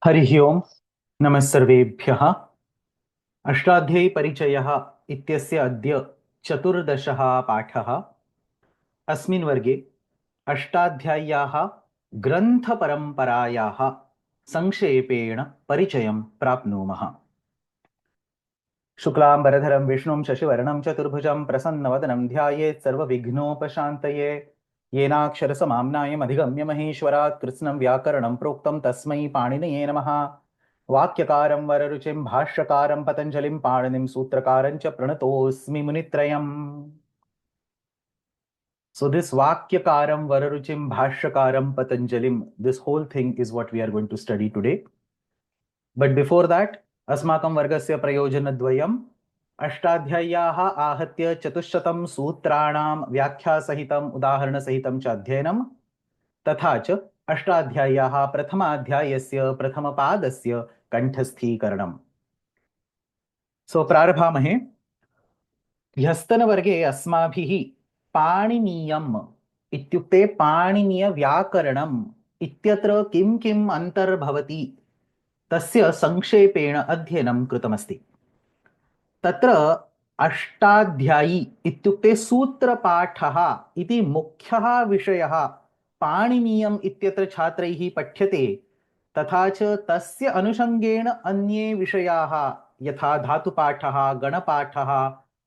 हरिः ओम् नमः सर्वेभ्यः। अष्टाध्यायी परिचयः इत्यस्य अद्य चतुर्दशः पाठः। अस्मिन् वर्गे अष्टाध्याय्याः ग्रन्थपरम्परायाः संक्षेपेण परिचयं प्राप्नुमः। शुक्लाम्बरधरं विष्णुं शशिवर्णं चतुर्भुजं प्रसन्नवदनं ध्यायेत् सर्वविघ्नोपशान्तये। येनाक्षरसमाम्नायम् अधिगम्य महेश्वरात् कृत्स्नं व्याकरणं प्रोक्तं तस्मै पाणिनये नमः। वाक्यकारं वररुचिं भाष्यकारं पतञ्जलिं पाणिनिं सूत्रकारं च प्रणतोऽस्मि मुनित्रयम्। So this Vakyakaram, Vararuchim, Bhashyakaram, Patanjalim, this whole thing is what we are going to study today. But before that, Asmakam Vargasya Prayojanadvayam, Ashtadhyayaha Ahatya Chatushatam Sutranam Vyakhya Sahitam Udaharana Sahitam Chadhyanam, Tatha cha Ashtadhyayaha Prathamadhyayasya Prathamapadasya Kanthasthikaranam. So Prarabhamahe, ह्यस्तनवर्गे अस्माभिः पाणिनीयम् इत्युक्ते पाणिनीयव्याकरणम् इत्यत्र किं किम् अन्तर्भवति तस्य संक्षेपेण अध्ययनं कृतमस्ति। तत्र अष्टाध्यायी इत्युक्ते सूत्रपाठः इति मुख्यः विषयः पाणिनीयम् इत्यत्र छात्रैः पठ्यते। तथा च तस्य अनुषङ्गेण अन्ये विषयाः यथा धातुपाठः, गणपाठः,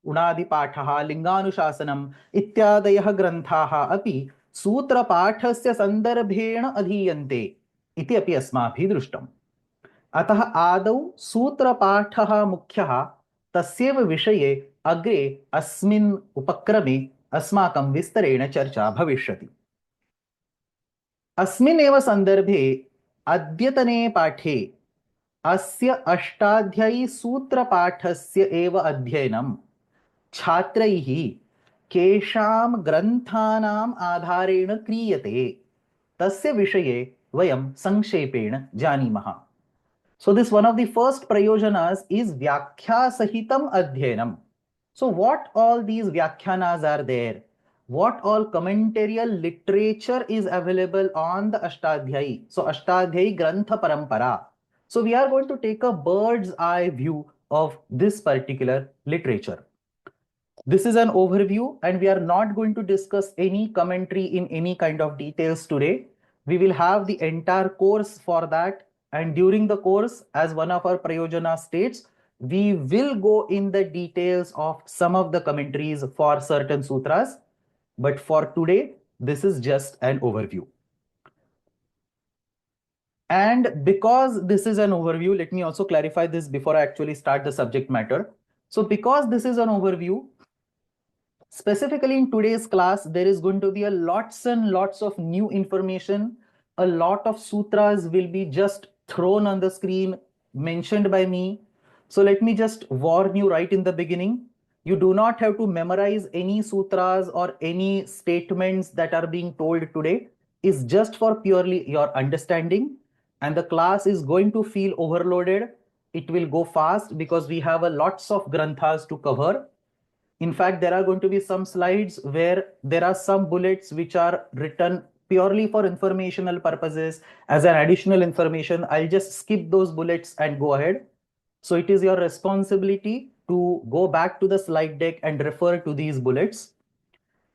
उणादिपाठः, लिङ्गानुशासनम् इत्यादयः ग्रन्थाः अपि सूत्रपाठस्य सन्दर्भेण अधीयन्ते इति अपि अस्माभिः दृष्टम्। अतः आदौ सूत्रपाठः मुख्यः, तस्यैव विषये अग्रे अस्मिन् उपक्रमे अस्माकं विस्तरेण चर्चा भविष्यति। अस्मिन्नेव सन्दर्भे अद्यतने पाठे अस्य अष्टाध्यायी सूत्रपाठस्य एव अध्ययनं छात्रैः केषां ग्रन्थानाम् आधारेण क्रियते तस्य विषये वयं संक्षेपेण जानीमः। So this one of the first prayojanas is Vyakhya Sahitam Adhyanam. So what all these Vyakhyanas are there? What all commentarial literature is available on the Ashtadhyayi? So Ashtadhyayi Grantha Parampara. So we are going to take a bird's eye view of this particular literature. This is an overview and we are not going to discuss any commentary in any kind of details today. We will have the entire course for that, and during the course, as one of our Prayojana states, we will go in the details of some of the commentaries for certain sutras. But for today, this is just an overview. And because this is an overview, let me also clarify this before I actually start the subject matter. So because this is an overview, specifically in today's class, there is going to be a lots and lots of new information. A lot of sutras will be just thrown on the screen, mentioned by me. So let me just warn you right in the beginning. You do not have to memorize any sutras or any statements that are being told today. It's just for purely your understanding. And the class is going to feel overloaded. It will go fast because we have a lots of granthas to cover. In fact, there are going to be some slides where there are some bullets which are written purely for informational purposes as an additional information. I'll just skip those bullets and go ahead. So it is your responsibility to go back to the slide deck and refer to these bullets.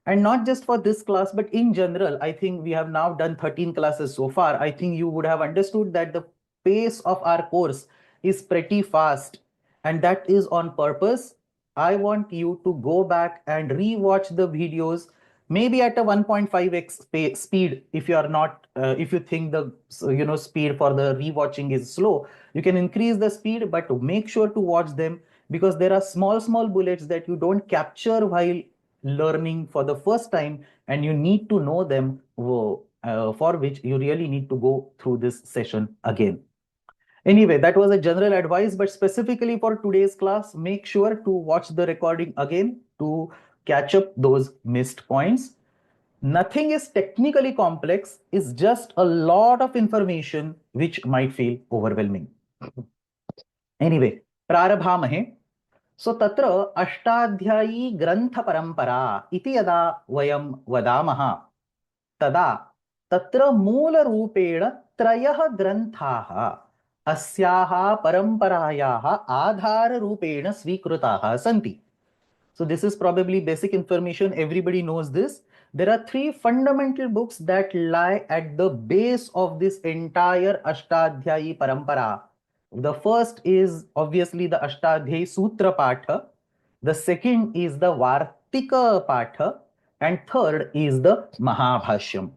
And not just for this class, but in general, I think we have now done 13 classes so far. I think you would have understood that the pace of our course is pretty fast, and that is on purpose. I want you to go back and re-watch the videos, maybe at a 1.5x speed. If you are not, if you think the speed for the rewatching is slow, you can increase the speed, but make sure to watch them because there are small bullets that you don't capture while learning for the first time, and you need to know them, for which you really need to go through this session again. Anyway, that was a general advice, but specifically for today's class, make sure to watch the recording again to catch up those missed points. Nothing is technically complex, it's just a lot of information which might feel overwhelming. Anyway, prarabhamahe. So तत्र अष्टाध्यायी ग्रन्थपरम्परा इति यदा वयं वदामः तदा तत्र मूलरूपेण त्रयः ग्रन्थाः अस्याः परम्परायाः आधाररूपेण स्वीकृताः सन्ति. So this is probably basic information. Everybody knows this. There are three fundamental books that lie at the base of this entire Ashtadhyayi parampara. The first is obviously the Ashtadhyayi Sutra Patha. The second is the Vartika Patha. And third is the Mahabhashyam.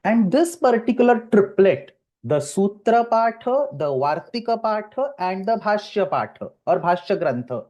And this particular triplet, the Sutra Patha, the Vartika Patha, and the Bhashya Patha or Bhashya Grantha,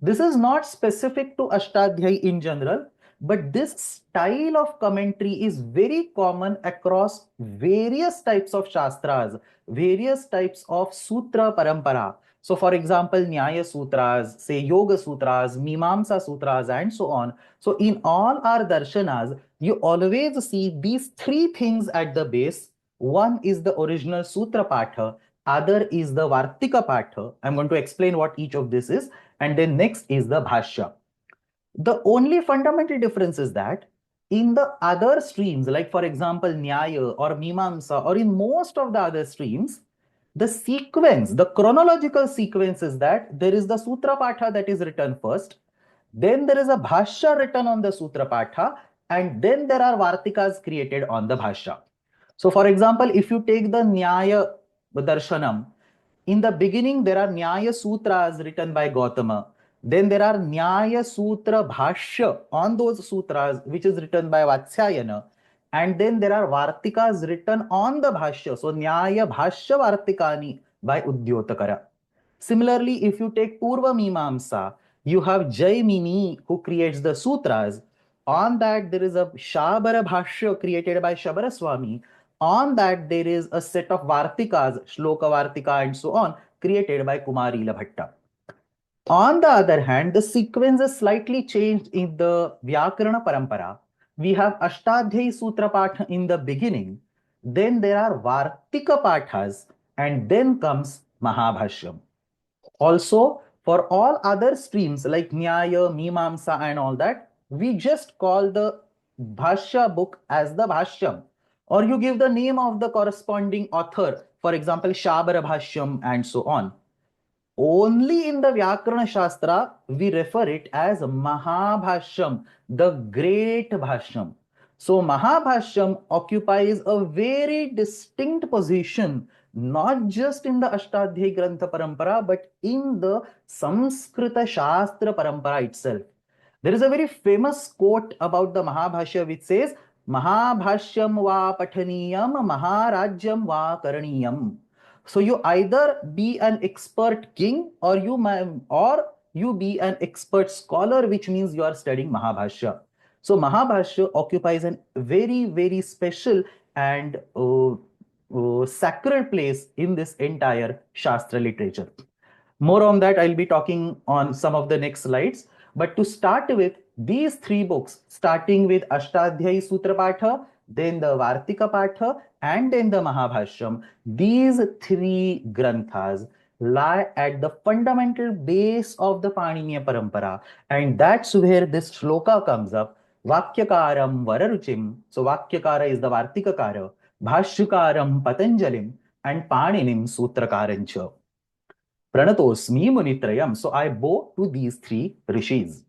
this is not specific to Ashtadhyayi in general, but this style of commentary is very common across various types of Shastras, various types of Sutra Parampara. So, for example, Nyaya Sutras, say Yoga Sutras, Mimamsa Sutras, and so on. So, in all our darshanas, you always see these three things at the base. One is the original Sutra Patha, other is the Vartika Patha. I'm going to explain what each of this is. And then next is the Bhashya. The only fundamental difference is that in the other streams, like for example, Nyaya or Mimamsa, or in most of the other streams, the sequence, the chronological sequence is that there is the Sutra Patha that is written first, then there is a Bhashya written on the Sutra Patha, and then there are Vartikas created on the Bhashya. So, for example, if you take the Nyaya Darshanam, in the beginning there are Nyaya Sutras written by Gautama. Then there are Nyaya Sutra Bhashya on those sutras, which is written by Vatsyayana. And then there are Vartikas written on the Bhashya. So, Nyaya Bhashya Vartikani by Uddyotakara. Similarly, if you take Purva Mimamsa, you have Jaimini who creates the sutras. On that, there is a Shabara Bhashya created by Shabara Swami. On that, there is a set of Vartikas, Shloka Vartika, and so on, created by Kumarila Bhatta. On the other hand, the sequence is slightly changed in the Vyakarana Parampara. We have Ashtadhyayi Sutra Patha in the beginning, then there are Vartika Pathas, and then comes Mahabhashyam. Also, for all other streams like Nyaya, Mimamsa, and all that, we just call the Bhashya book as the Bhashyam, or you give the name of the corresponding author, for example, Shabara Bhashyam, and so on. Only in the Vyakarana Shastra, we refer it as Mahabhashyam, the great Bhashyam. So, Mahabhashyam occupies a very distinct position, not just in the Ashtadhyayi Grantha Parampara, but in the Samskrita Shastra Parampara itself. There is a very famous quote about the Mahabhashya which says, Mahabhashyam va pathaniyam, Maharajyam va karaniyam. So you either be an expert king or you be an expert scholar, which means you are studying Mahabhashya. So Mahabhashya occupies a very, very special and sacred place in this entire Shastra literature. More on that, I'll be talking on some of the next slides. But to start with, these three books, starting with Ashtadhyayi Sutra Patha, then the Vartika Patha, and then the Mahabhashyam, these three granthas lie at the fundamental base of the Paniniya Parampara. And that's where this shloka comes up. Vakyakaram Vararuchim. So Vakyakara is the Vartikakara. Bhashyakaram Patanjalim. And Paninim Sutrakarancha. Pranatosmi Munitrayam. So I bow to these three rishis.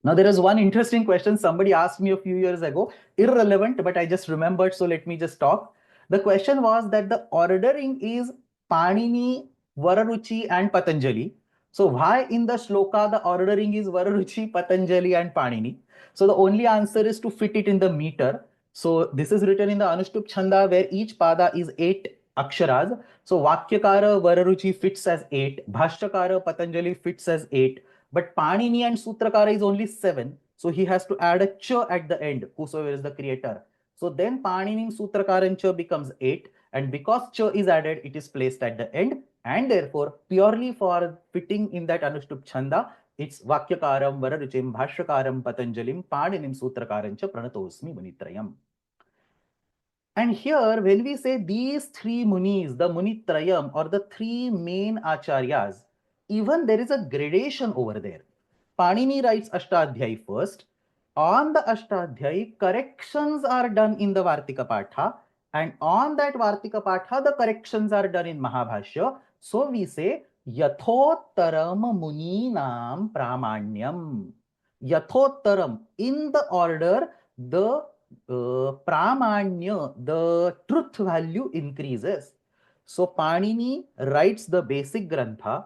Now there is one interesting question somebody asked me a few years ago, irrelevant, but I just remembered, so let me just talk. The question was that the ordering is Panini, Vararuchi, and Patanjali. So why in the shloka the ordering is Vararuchi, Patanjali, and Panini? So the only answer is to fit it in the meter. So this is written in the Anushtup Chanda, where each pada is 8 aksharas. So Vakyakara Vararuchi fits as 8, Bhashyakara Patanjali fits as 8, but Panini and Sutrakara is only 7. So he has to add a ch at the end, whosoever is the creator. So then Panini Sutrakarancha becomes 8, and because ch is added, it is placed at the end, and therefore purely for fitting in that Anushtup Chanda, it's Vakyakaram Vararuchim Bhashyakaram Patanjalim Paninim Sutrakarancha Pranatosmi Munitrayam. And here, when we say these three munis, the Munitrayam or the three main acharyas, even there is a gradation over there. Panini writes Ashtadhyayi first. On the Ashtadhyayi, corrections are done in the Vartika Patha, And on that Vartika Patha, the corrections are done in Mahabhashya. So we say Yathottaram Muninam Pramanyam. Yathottaram, in the order the Pramanya, the truth value increases. So Panini writes the basic Grantha.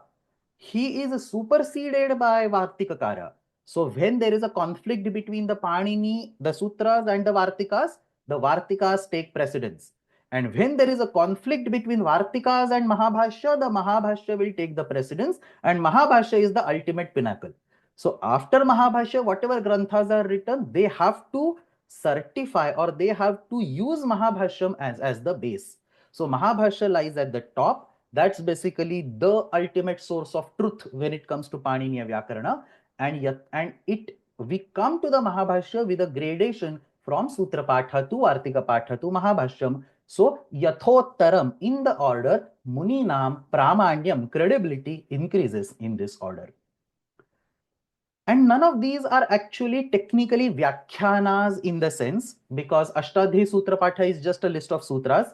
He is superseded by Vartikakara. So when there is a conflict between the Panini, the Sutras and the Vartikas take precedence. And when there is a conflict between Vartikas and Mahabhashya, the Mahabhashya will take the precedence, and Mahabhashya is the ultimate pinnacle. So after Mahabhashya, whatever Granthas are written, they have to certify or they have to use Mahabhashyam as the base. So Mahabhashya lies at the top. That's basically the ultimate source of truth when it comes to Paniniya Vyakarana. And we come to the Mahabhashya with a gradation from Sutra Patha to Vartika Patha to Mahabhashyam. So Yathottaram, in the order, Muninam Pramanyam, credibility increases in this order. And none of these are actually technically Vyakhyanas in the sense, because Ashtadhyayi Sutra Patha is just a list of sutras.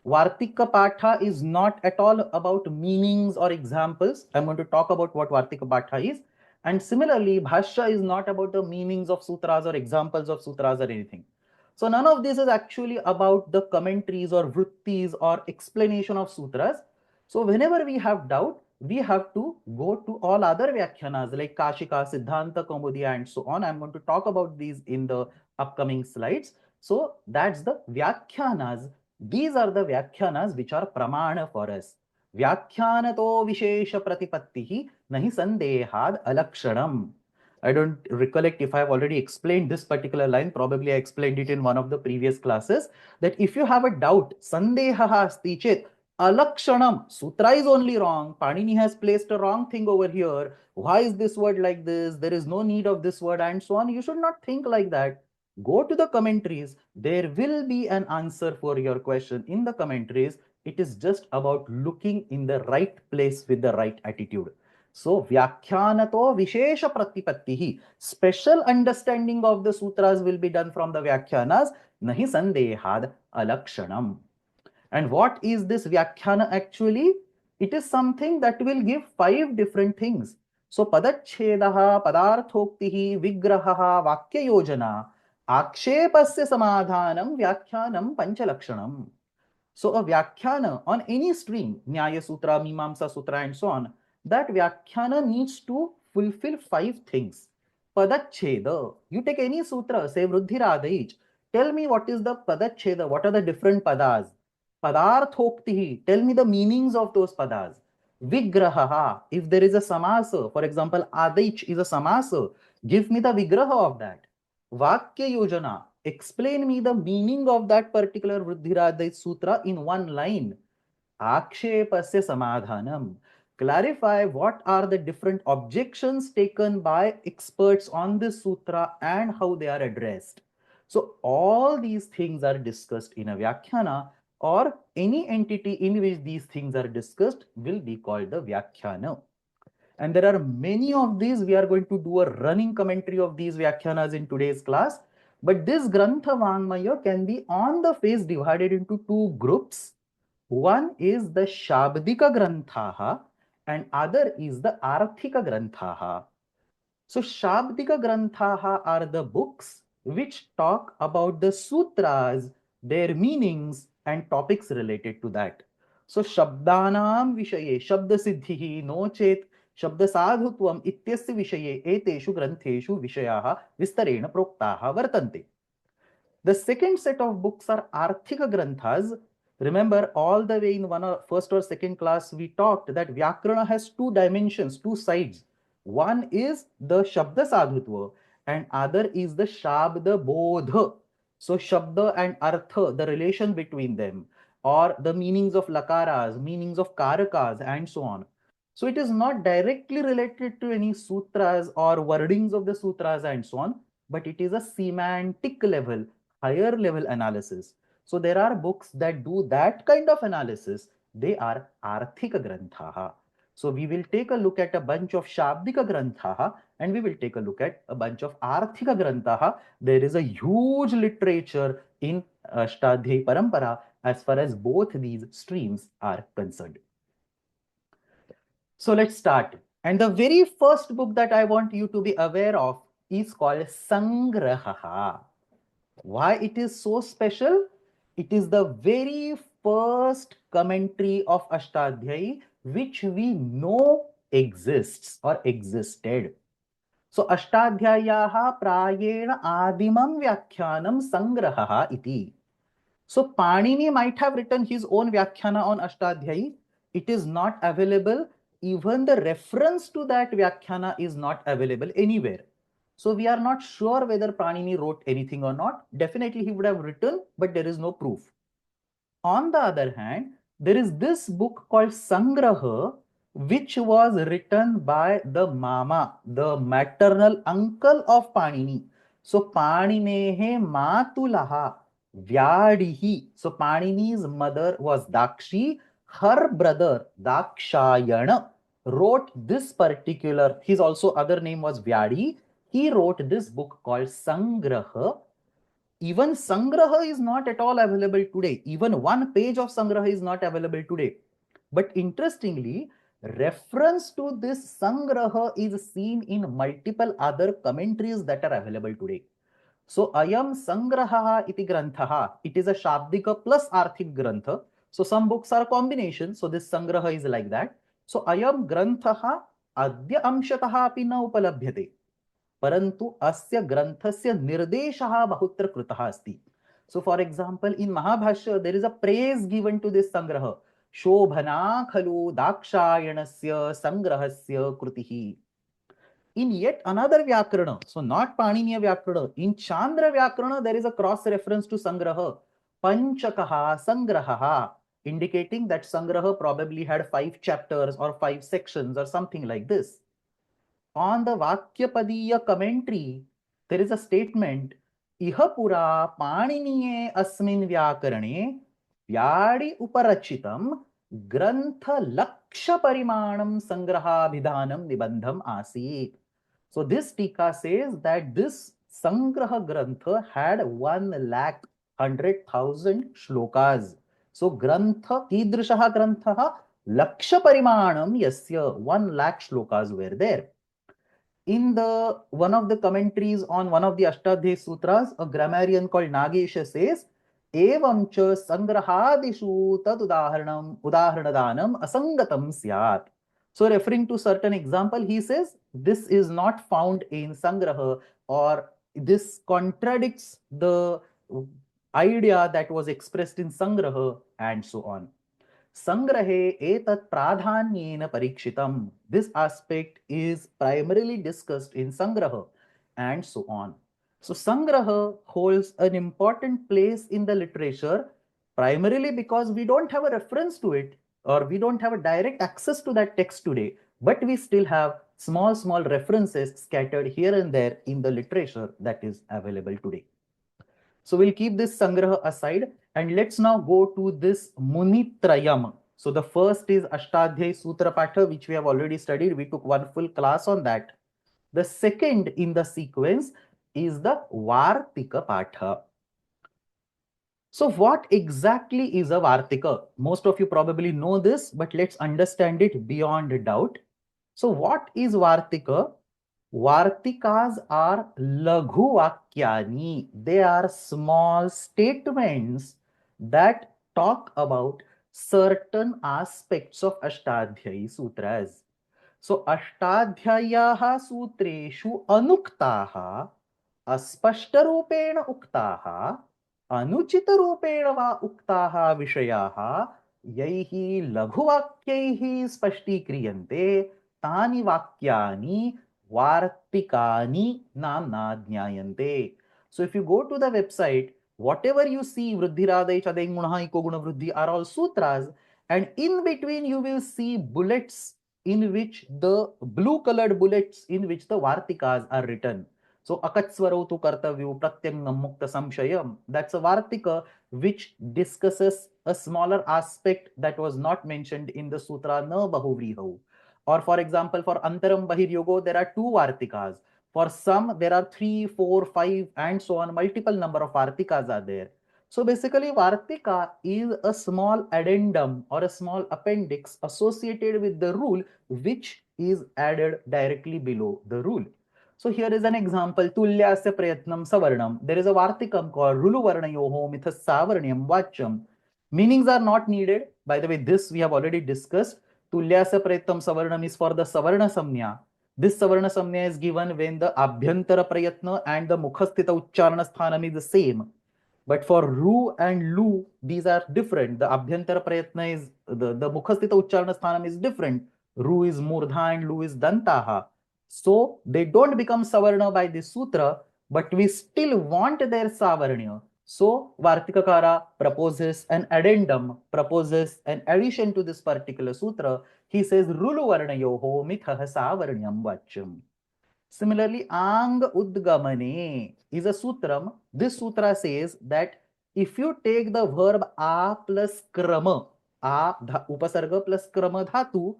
Vartika Patha is not at all about meanings or examples. I'm going to talk about what Vartika Patha is. And similarly, Bhashya is not about the meanings of sutras or examples of sutras or anything. So none of this is actually about the commentaries or vrittis or explanation of sutras. So whenever we have doubt, we have to go to all other Vyakhyanas like Kashika, Siddhanta, Kaumudya and so on. I'm going to talk about these in the upcoming slides. So that's the Vyakhyanas. These are the Vyakhyanas which are Pramana for us. Vyakhyanato Vishesha Pratipattihi Nahi Sandehad Alakshanam. I don't recollect if I have already explained this particular line. Probably I explained it in one of the previous classes, that if you have a doubt, Sandehaha asti chet, Alakshanam, Sutra is only wrong. Panini has placed a wrong thing over here. Why is this word like this? There is no need of this word and so on. You should not think like that. Go to the commentaries. There will be an answer for your question in the commentaries. It is just about looking in the right place with the right attitude. So, Vyakhyanato Vishesha Pratipattihi. Special understanding of the sutras will be done from the Vyakhyanas. Nahi Sandehad Alakshanam. And what is this Vyakhyana actually? It is something that will give 5 different things. So, Padachhedaha, Padarthoktihi, Vigrahaha, Vakya Yojana, Akshepasya Samadhanam, Vyakhyanam, Panchalakshanam. So a Vyakhyana on any stream, Nyaya Sutra, Mimamsa Sutra and so on, that Vyakhyana needs to fulfill 5 things. Padacheda, you take any sutra, say Vruddhiradayij, tell me what is the Padacheda, what are the different padas. Padarthoktihi, tell me the meanings of those padas. Vigraha, if there is a samasa, for example, Adich is a samasa, give me the vigraha of that. Vakya Yojana, explain me the meaning of that particular Vruddhiradayij Sutra in one line. Akshepasya Samadhanam. Clarify what are the different objections taken by experts on this sutra and how they are addressed. So all these things are discussed in a Vyakhyana, or any entity in which these things are discussed will be called the Vyakhyana. And there are many of these. We are going to do a running commentary of these Vyakhyanas in today's class. But this Grantha Vangmaya can be on the face divided into 2 groups. One is the Shabdika Granthaha and other is the Arthika Granthaha. So Shabdika Granthaha are the books which talk about the sutras, their meanings and topics related to that. So Shabdanam Vishaye, Shabda Siddhihi, No Chet, Shabda Sadhutvam Ityasya Vishaye, Eteshu Grantheshu Vishayaha Vistarena Proktaha Vartante. The second set of books are Arthika Granthas. Remember, all the way in first or second class, we talked that Vyakarana has 2 dimensions, 2 sides. One is the Shabda Sadhutva and other is the Shabda Bodha. So Shabda and Artha, the relation between them, or the meanings of Lakaras, meanings of Karakas and so on. So it is not directly related to any sutras or wordings of the sutras and so on, but it is a semantic level, higher level analysis. So there are books that do that kind of analysis. They are Arthika Granthaha. So we will take a look at a bunch of Shabdika Granthaha and we will take a look at a bunch of Arthika Granthaha. There is a huge literature in Ashtadhyayi Parampara as far as both these streams are concerned. So let's start. And the very first book that I want you to be aware of is called Sangraha. Why it is so special? It is the very first commentary of Ashtadhyayi which we know exists or existed. So Ashtadhyayaha prayena adimam vyakhyanam sangraha iti. So Panini might have written his own Vyakhyana on Ashtadhyayi. It is not available. Even the reference to that Vyakhyana is not available anywhere. So we are not sure whether Panini wrote anything or not. Definitely he would have written, but there is no proof. On the other hand, there is this book called Sangraha, which was written by the Mama, the maternal uncle of Panini. So Paninehe Matulaha Vyadihi. So Panini's mother was Dakshi. Her brother Dakshayana wrote this particular, his also other name was Vyadi. He wrote this book called Sangraha. Even Sangraha is not at all available today. Even one page of Sangraha is not available today. But interestingly, reference to this Sangraha is seen in multiple other commentaries that are available today. So ayam Sangraha iti granthaha. It is a Shabdika plus Arthik grantha. So some books are a combination. So this Sangraha is like that. So ayam granthaha adya amshataha api na upalabhyate. परंतु अस्य ग्रंथस्य निर्देशः बहुत्र कृतः अस्ति. So for example, in Mahabhashya, there is a praise given to this Sangraha. Shobhana khalu dakshayanasya sangrahasya krutihi. In yet another Vyakarana, so not Paniniya Vyakarana, in Chandra Vyakarana, there is a cross reference to Sangraha. Panchakaha Sangraha, indicating that Sangraha probably had 5 chapters or 5 sections or something like this. On the Vakyapadiya commentary, there is a statement, Ihapura Paniniye Asmin Vyakarane Vyadi Uparachitam Grantha Laksha Parimanam Sangraha Bidhanam Nibandham Asit. So this Tika says that this Sangraha Grantha had 1,100,000 shlokas. So Grantha, Kidrishaha Granthaha Laksha Parimanam Yasya 1,00,000 shlokas were there. In the one of the commentaries on one of the Ashtadhyayi Sutras, a grammarian called Nagesha says, Evam cha sangrahadishu tad udaharanadanam asangatam syat. So referring to certain example, he says, this is not found in Sangraha, or this contradicts the idea that was expressed in Sangraha, and so on. Sangrahe etat pradhanyena parikshitam. This aspect is primarily discussed in Sangraha, and so on. So Sangraha holds an important place in the literature, primarily because we don't have a reference to it, or we don't have a direct access to that text today, but we still have small references scattered here and there in the literature that is available today. So we'll keep this Sangraha aside, and let's now go to this Munitrayam. So the first is Ashtadhyayi Sutra Patha, which we have already studied. We took one full class on that. The second in the sequence is the Vartika Patha. So what exactly is a Vartika? Most of you probably know this, but let's understand it beyond doubt. So what is Vartika? Vartikas are laghu vakyani. They are small statements that talk about certain aspects of Ashtadhyayi Sutras. So Ashtadhyayaha Sutreshu Anuktaha Aspashtarupena Uktaha Anuchitarupena Va Uktaha Vishayaha Yaihi Laghu Vakyaihi Spashtikriyante Tani Vakyani Vartikani namna jnayante. So if you go to the website, whatever you see, Vruddhirada Chadeng Gunaha Iko Guna Vruddhi are all sutras, and in between you will see bullets in which the blue colored bullets in which the Vartikas are written. So Akatsvarautu Kartavyu Pratyangam Mukta Samshayam. That's a Vartika which discusses a smaller aspect that was not mentioned in the Sutra Na Bahuvrihav. Or for example, for Antaram Bahir Yogo, there are 2 Vartikas. For some, there are 3, 4, 5, and so on. Multiple number of Vartikas are there. So basically, Vartika is a small addendum or a small appendix associated with the rule which is added directly below the rule. So here is an example. Tulyasya prayatnam savarnam. There is a Vartikam called Rulu Varnayoho Mithasavarnyam Vachyam. Meanings are not needed. By the way, this we have already discussed. Tulyasya prayatnam savarnam is for the Savarna Samnya. This Savarna Samnya is given when the Abhyantara Prayatna and the Mukhasthita Uchcharana Sthanam is the same. But for Ru and Lu, these are different. The Abhyantara Prayatna is, the Mukhasthita Uchcharana Sthanam is different. Ru is Murdha and Lu is Dantaha. So they don't become Savarna by this sutra, but we still want their Savarnya. So Vartikakara proposes an addendum, proposes an addition to this particular sutra. He says, Rulu Varnayoho mithaha Savarnyam Vachyam. Similarly, Ang Udgamane is a sutram. This sutra says that if you take the verb a plus krama, upasarga plus krama dhatu,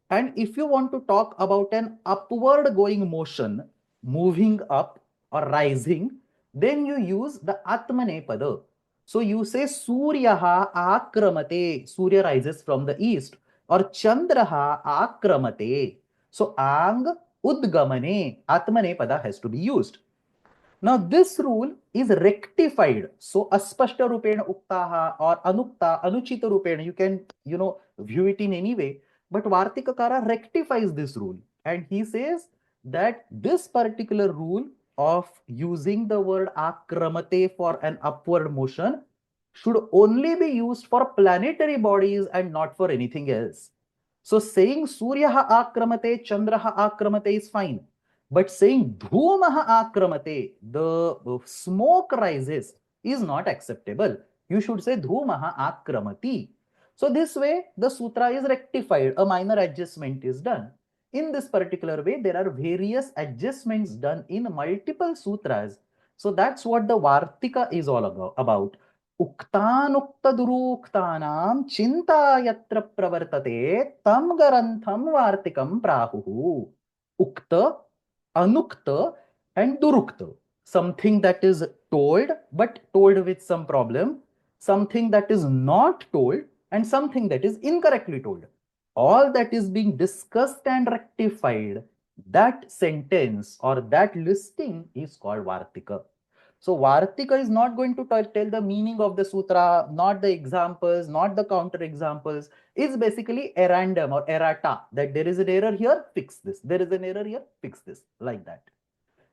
and if you want to talk about an upward going motion, moving up or rising, then you use the Atmane pada. So you say Suryaha akramate, Surya rises from the east, or Chandraha akramate. So Ang Udgamane, Atmane pada has to be used. Now this rule is rectified. So Aspashta Rupena Uktaha or Anukta, Anuchita Rupena, you can, view it in any way. But Vartikakara rectifies this rule. And he says that this particular rule of using the word akramate for an upward motion should only be used for planetary bodies and not for anything else. So saying Suryaha akramate, Chandraha akramate is fine. But saying Dhumaha akramate, the smoke rises, is not acceptable. You should say Dhumaha akramati. So this way, the sutra is rectified. A minor adjustment is done. In this particular way, there are various adjustments done in multiple sutras. So that's what the Vartika is all about. Uktanukta duruktanam chinta yatra pravartate tam garantham Vartikam prahuhu. Ukta, Anukta, and Durukta. Something that is told, but told with some problem. Something that is not told, and something that is incorrectly told. All that is being discussed and rectified, that sentence or that listing is called Vartika. So Vartika is not going to tell the meaning of the sutra, not the examples, not the counter examples. It's basically errandum or errata, that there is an error here, fix this. There is an error here, fix this, like that.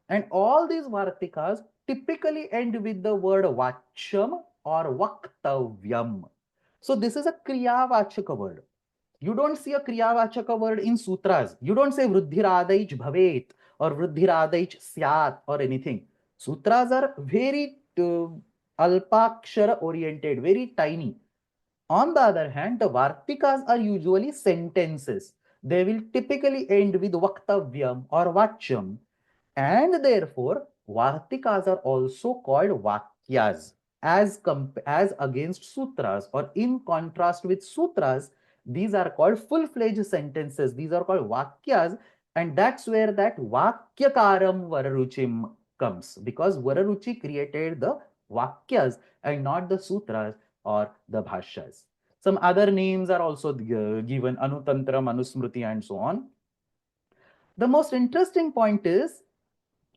And all these Vartikas typically end with the word Vachyam or Vaktavyam. So this is a Kriyavachaka word. You don't see a Kriyavachaka word in sutras. You don't say Vruddhiradaich bhavet or Vruddhiradaich syat or anything. Sutras are very alpakshara oriented, very tiny. On the other hand, the Vartikas are usually sentences. They will typically end with Vaktavyam or Vachyam. And therefore, Vartikas are also called Vakyas. As against sutras or in contrast with sutras, these are called full-fledged sentences. These are called Vakyas. And that's where that Vakyakaram Vararuchim comes, because Vararuchi created the Vakyas and not the sutras or the bhashyas. Some other names are also given, Anutantra, Manusmriti, and so on. The most interesting point is,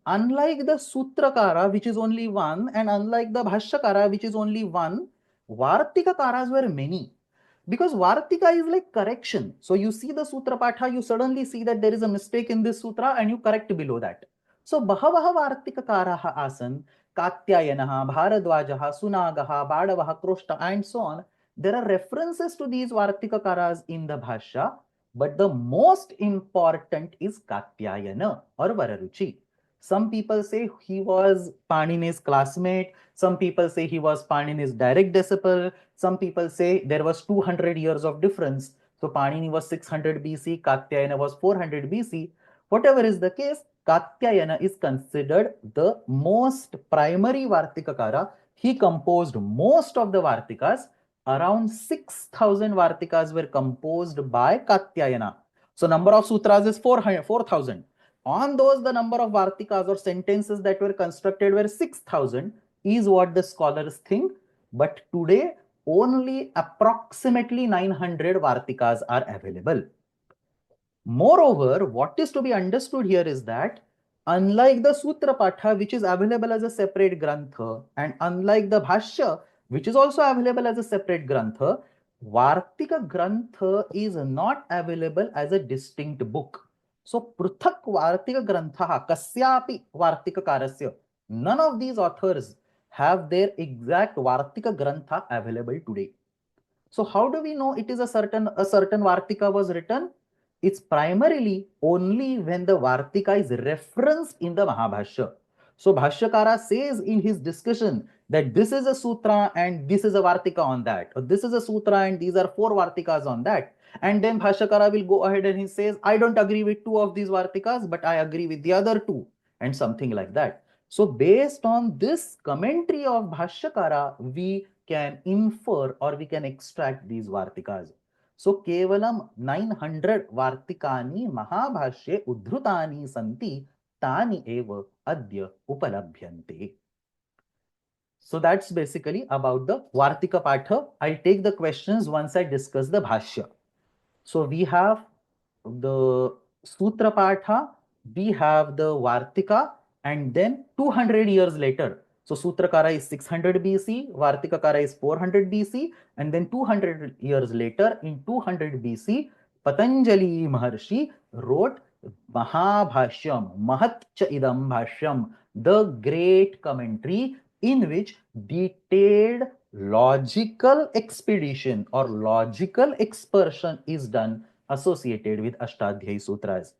unlike the Sutrakara, which is only one, and unlike the Bhashyakara, which is only one, Vartikakaras were many. Because Vartika is like correction. So you see the Sutra Patha, you suddenly see that there is a mistake in this Sutra and you correct below that. So Bahavaha Vartikakaraha asan, Katyayanaha, Bharadwajaha, Sunagaha, Badavaha, Kroshta, and so on. There are references to these Vartikakaras in the Bhashya, but the most important is Katyayana or Vararuchi. Some people say he was Panini's classmate. Some people say he was Panini's direct disciple. Some people say there was 200 years of difference. So Panini was 600 BC, Katyayana was 400 BC. Whatever is the case, Katyayana is considered the most primary Vartikakara. He composed most of the Vartikas. Around 6,000 Vartikas were composed by Katyayana. So number of sutras is 4,000. On those, the number of Vartikas or sentences that were constructed were 6,000, is what the scholars think. but today only approximately 900 Vartikas are available. Moreover, what is to be understood here is that unlike the Sutra Patha, which is available as a separate Grantha, and unlike the Bhashya, which is also available as a separate Grantha, Vartika Grantha is not available as a distinct book. So, Pruthak Vartika Grantha, Kasyapi Vartika Karasya, none of these authors have their exact Vartika Grantha available today. So how do we know it is a certain Vartika was written? It's primarily only when the Vartika is referenced in the Mahabhashya. So Bhashyakara says in his discussion that this is a sutra and this is a Vartika on that, or this is a sutra and these are 4 Vartikas on that. And then Bhashyakara will go ahead and he says, I don't agree with 2 of these Vartikas, but I agree with the other 2, and something like that. So based on this commentary of Bhashyakara, we can infer or we can extract these Vartikas. So kevalam 900 Vartikani Mahabhashye udhrutani santi tani eva adya upalabhyante. So that's basically about the Vartika Patha. I'll take the questions once I discuss the Bhashya. So we have the Sutra Patha, we have the Vartika, and then 200 years later. So Sutrakara is 600 BC, Vartikakara is 400 BC, and then 200 years later, in 200 BC, Patanjali Maharshi wrote Mahabhashyam, Mahatcha Idam Bhashyam, the great commentary in which detailed logical expedition or logical expression is done associated with Ashtadhyayi Sutras.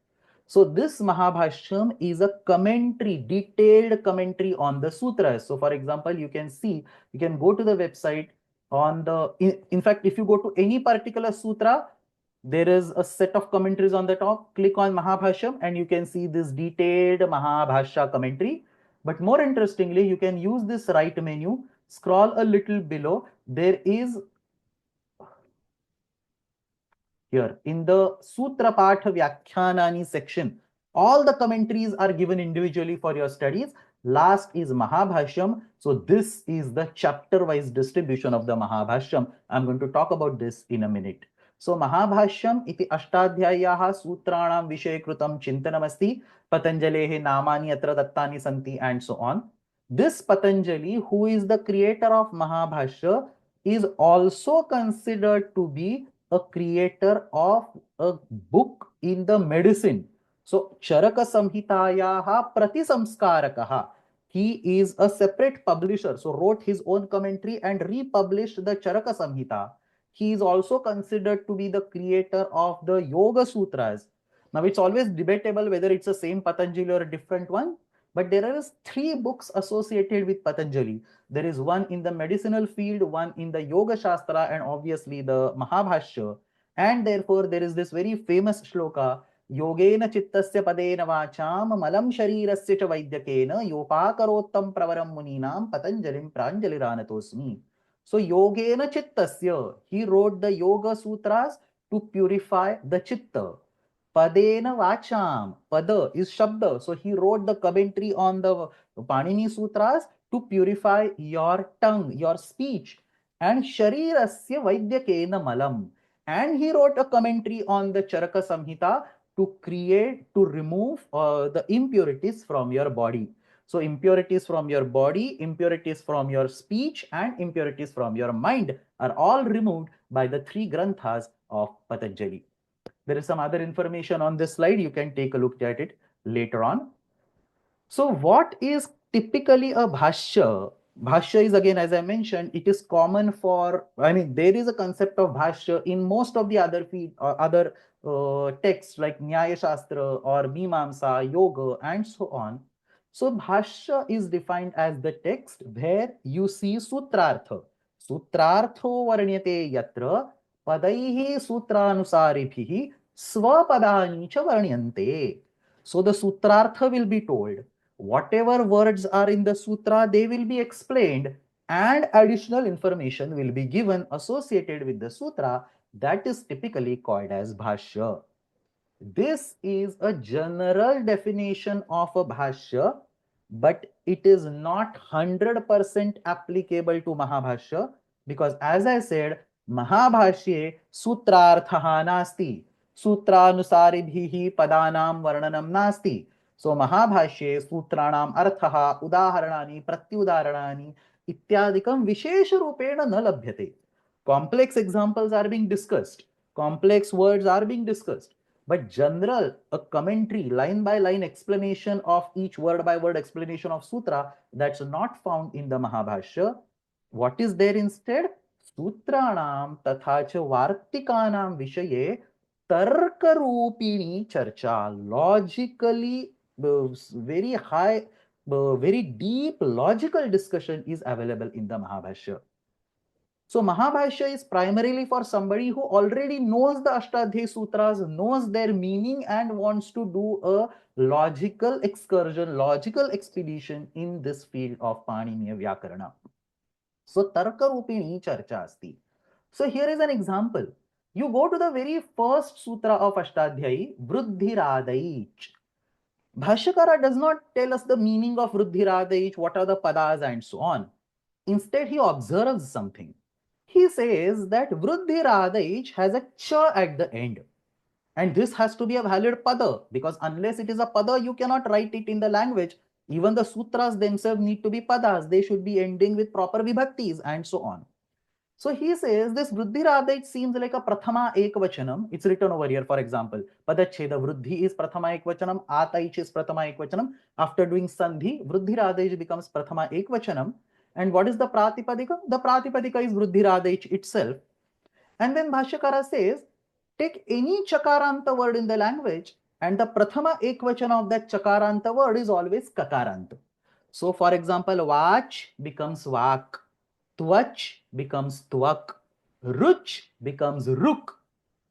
So this Mahabhashyam is a commentary, detailed commentary on the sutras. So for example, you can see, you can go to the website on the, in fact, if you go to any particular sutra, there is a set of commentaries on the top. Click on Mahabhashyam and you can see this detailed Mahabhashya commentary. But more interestingly, you can use this right menu, scroll a little below. There is here in the Sutra Patha Vyakhyanani section, all the commentaries are given individually for your studies. Last is Mahabhashyam. So this is the chapter-wise distribution of the Mahabhashyam. I'm going to talk about this in a minute. So Mahabhashyam iti Ashtadhyayaha Sutranam Vishayakrutam Chintanamasti Patanjalehe Namani Atra Dattani Santi and so on. This Patanjali, who is the creator of Mahabhashya, is also considered to be a creator of a book in the medicine. So Charaka Samhitayaha Pratisamskarakaha. He is a separate publisher, so wrote his own commentary and republished the Charaka Samhita. He is also considered to be the creator of the Yoga Sutras. Now it's always debatable whether it's the same Patanjali or a different one, but there are 3 books associated with Patanjali. There is one in the medicinal field, one in the Yoga Shastra, and obviously the Mahabhashya. And therefore, there is this very famous shloka, Yogena Chittasya Padena Vacham Malam Sharirasya Cha Vaidyakena Yopakarottam Pravaram Muninam Patanjalim Pranjaliranatosmi. So, Yogena Chittasya, he wrote the Yoga Sutras to purify the Chitta. Padena Vacham, Pada is Shabda. So, he wrote the commentary on the Panini Sutras to purify your tongue, your speech. And Sharirasya Vaidyakena Malam. And he wrote a commentary on the Charaka Samhita to remove the impurities from your body. So impurities from your body, impurities from your speech, and impurities from your mind are all removed by the 3 granthas of Patanjali. There is some other information on this slide. You can take a look at it later on. So what is typically a bhashya? Bhashya is, again, as I mentioned, it is common for, there is a concept of bhashya in most of the other texts like Nyaya Shastra or Mimamsa, Yoga, and so on. So bhashya is defined as the text where you see sutrartha. Sutrartho varnyate yatra padaihi sutranusaribhihi swapadani cha varnyante. So the sutrartha will be told. Whatever words are in the sutra, they will be explained and additional information will be given associated with the sutra. That is typically called as bhashya. This is a general definition of a bhashya. but it is not 100% applicable to Mahabhashya, because as I said, Mahabhashye sutrarthaha nasti, sutranusarebhihi padanam varnanam nasti. So Mahabhashye sutranam arthaha udaharanani pratyudaharanani ityadikam vishesha rupena na labhyate. Complex examples are being discussed, complex words are being discussed, but general, a commentary, line by line explanation of each word by word explanation of sutra, that's not found in the Mahabhashya. What is there instead? Sutranam tatha cha vartikanam vishaye tarkarupini charcha. Logically, very high, very deep logical discussion is available in the Mahabhashya. So Mahabhashya is primarily for somebody who already knows the Ashtadhyayi Sutras, knows their meaning, and wants to do a logical excursion, logical expedition in this field of Paniniya Vyakarana. So Tarka Rupini Charcha Asti. So here is an example. You go to the very first sutra of Ashtadhyayi, Vruddhiradaich. Bhashyakara does not tell us the meaning of Vruddhiradaich, what are the padas and so on. Instead, he observes something. He says that Vruddhiradaich has a cha at the end. And this has to be a valid pada, because unless it is a pada, you cannot write it in the language. Even the sutras themselves need to be padas. They should be ending with proper vibhaktis and so on. So he says this Vruddhiradha, it seems like a Prathama Ekvachanam. It's written over here, for example. Padacheda Vruddhi is Prathama Ekvachanam, Ataich is Prathama Ekvachanam. After doing Sandhi, Vruddhiradha becomes Prathama Ekvachanam. And what is the Pratipadika? The Pratipadika is Vruddhiradha itself. And then Bhashyakara says, take any Chakaranta word in the language, and the Prathama Ekvachana of that Chakaranta word is always Kakaranta. So, for example, Vach becomes Vak. Tvach becomes tvak, ruch becomes ruk.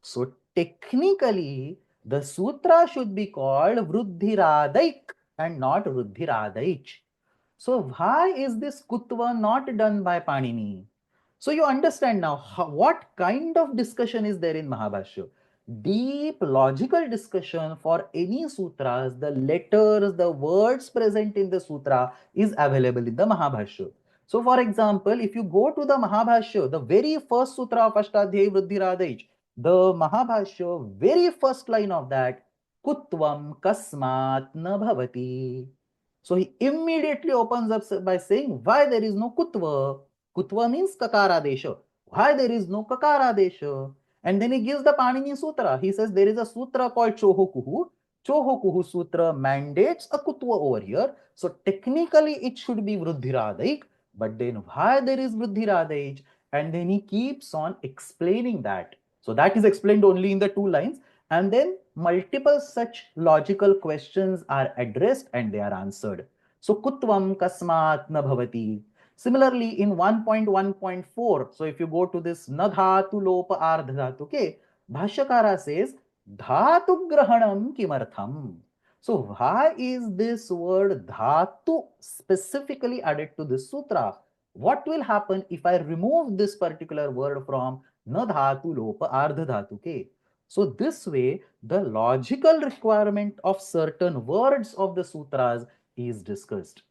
So technically, the sutra should be called Vruddhiradaik and not Vruddhiradaich. So why is this kutva not done by Panini? So you understand now what kind of discussion is there in Mahabhashya. Deep logical discussion for any sutras, the letters, the words present in the sutra is available in the Mahabhashya. So for example, if you go to the Mahabhashya, the very first sutra of Ashtadhyayi Vruddhiradaj, the Mahabhashya, very first line of that, Kutvam Kasmat Na Bhavati. So he immediately opens up by saying, why there is no Kutva? Kutva means Kakaradesha. Why there is no Kakaradesha? And then he gives the Panini Sutra. He says there is a sutra called Chohokuhu. Chohokuhu Sutra mandates a Kutva over here. So technically it should be Vruddhiradaik. But then why there is Vruddhiradaich? And then he keeps on explaining that. So that is explained only in the two lines. And then multiple such logical questions are addressed and they are answered. So Kutvam Kasmat Na Bhavati. Similarly, in 1.1.4, so if you go to this Nadhatu Lopa Ardhatu, okay, Bhashyakara says Dhatu Grahanam Kimartham. So why is this word dhatu specifically added to this sutra? What will happen if I remove this particular word from na dhatu lopa ardha dhatu ke? So this way, the logical requirement of certain words of the sutras is discussed.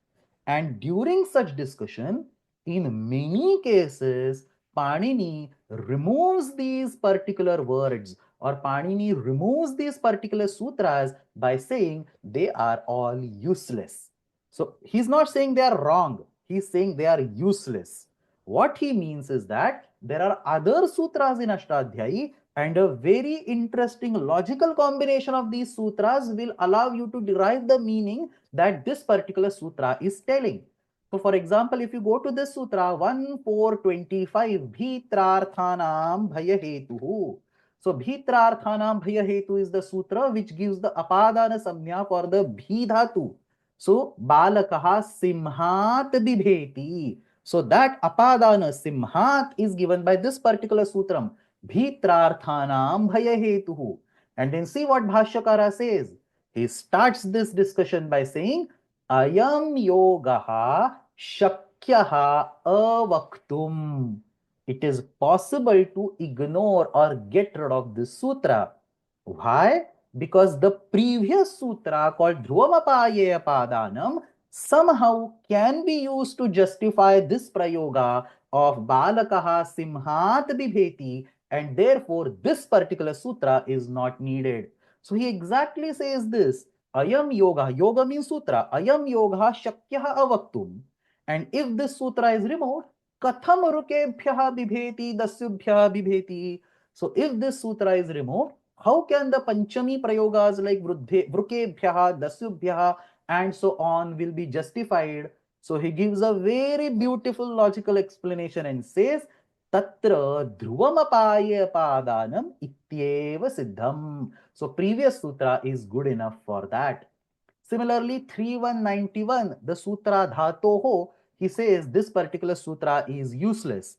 And during such discussion, in many cases, Panini removes these particular words, or Panini removes these particular sutras by saying they are all useless. So he's not saying they are wrong, he's saying they are useless. What he means is that there are other sutras in Ashtadhyayi, and a very interesting logical combination of these sutras will allow you to derive the meaning that this particular sutra is telling. So for example, if you go to this sutra 1425, Bhitrarthanam Bhayahetuhu. So Bhitrarthanam Bhayahetu is the sutra which gives the apadana samnya for the bhi dhatu. So balakaha simhat bibheti. So that apadana simhat is given by this particular sutram, Bhitrarthanam Bhayahetuhu. And then see what Bhashyakara says. He starts this discussion by saying, Ayam yogaha shakyaha avaktum. It is possible to ignore or get rid of this sutra. Why? Because the previous sutra called Dhruvamapayeya Padanam somehow can be used to justify this prayoga of balakaha simhat bibheti, and therefore this particular sutra is not needed. So he exactly says this: ayam yoga, yoga means sutra, ayam yoga shakyah avaktum. And if this sutra is removed, katham rukebhyah bibheti dasyubhyah bibheti. So if this sutra is removed, how can the panchami prayogas like vrukebhyah, dasyubhyah, and so on will be justified? So he gives a very beautiful logical explanation and says, Tatra dhruvamapaye padanam ityeva siddham. So previous sutra is good enough for that. Similarly, 3191, the sutra dhatoho, he says this particular sutra is useless.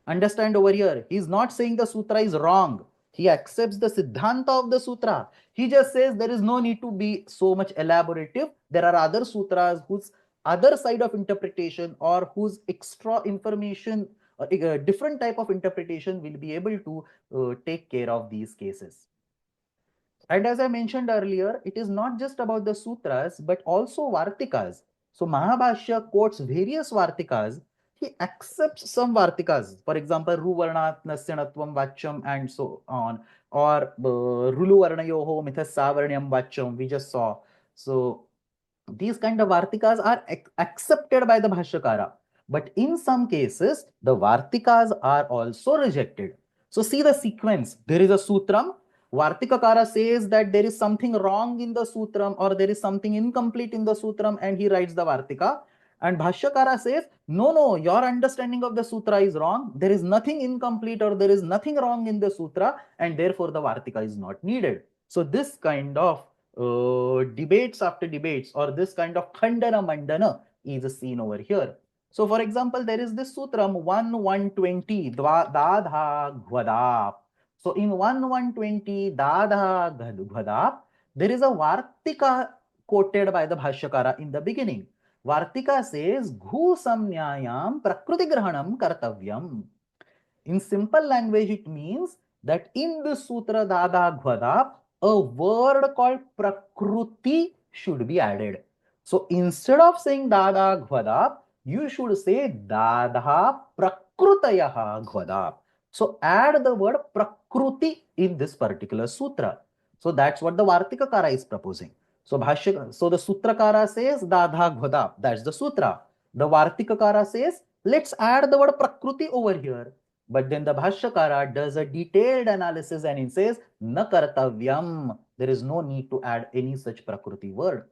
Understand over here, he is not saying the sutra is wrong. He accepts the siddhanta of the sutra. He just says there is no need to be so much elaborative. There are other sutras whose other side of interpretation or whose extra information, a different type of interpretation will be able to take care of these cases. And as I mentioned earlier, it is not just about the sutras, but also Vartikas. So Mahabhashya quotes various Vartikas. He accepts some Vartikas. For example, Ruvarnat Nasyanatvam Vachyam and so on. Or Rulu Varnayoho Mithas Savarnyam Vachyam, we just saw. So these kind of Vartikas are accepted by the Bhashyakara. But in some cases, the Vartikas are also rejected. So see the sequence. There is a Sutram. Vartikakara says that there is something wrong in the Sutram or there is something incomplete in the Sutram, and he writes the Vartika. And Bhashyakara says, no, your understanding of the Sutra is wrong. There is nothing incomplete or there is nothing wrong in the Sutra, and therefore the Vartika is not needed. So this kind of debates after debates or this kind of khandana mandana is seen over here. So for example, there is this sutram 1:120 dadha ghvadap. So in 1:120 dadha ghvadap, there is a Vartika quoted by the Bhashyakara in the beginning. Vartika says ghu samnyayam prakriti grahanam kartavyam. In simple language, it means that in the sutra dada ghvada, a word called prakruti should be added. So instead of saying dada ghvada, you should say dada prakrutayaha ghvada. So add the word prakruti in this particular sutra. So that's what the Vartikakara is proposing. So so the Sutrakara says dada ghvada, that's the sutra. The Vartikakara says, let's add the word prakruti over here. But then the Bhashyakara does a detailed analysis and he says, na kartavyam. There is no need to add any such Prakriti word.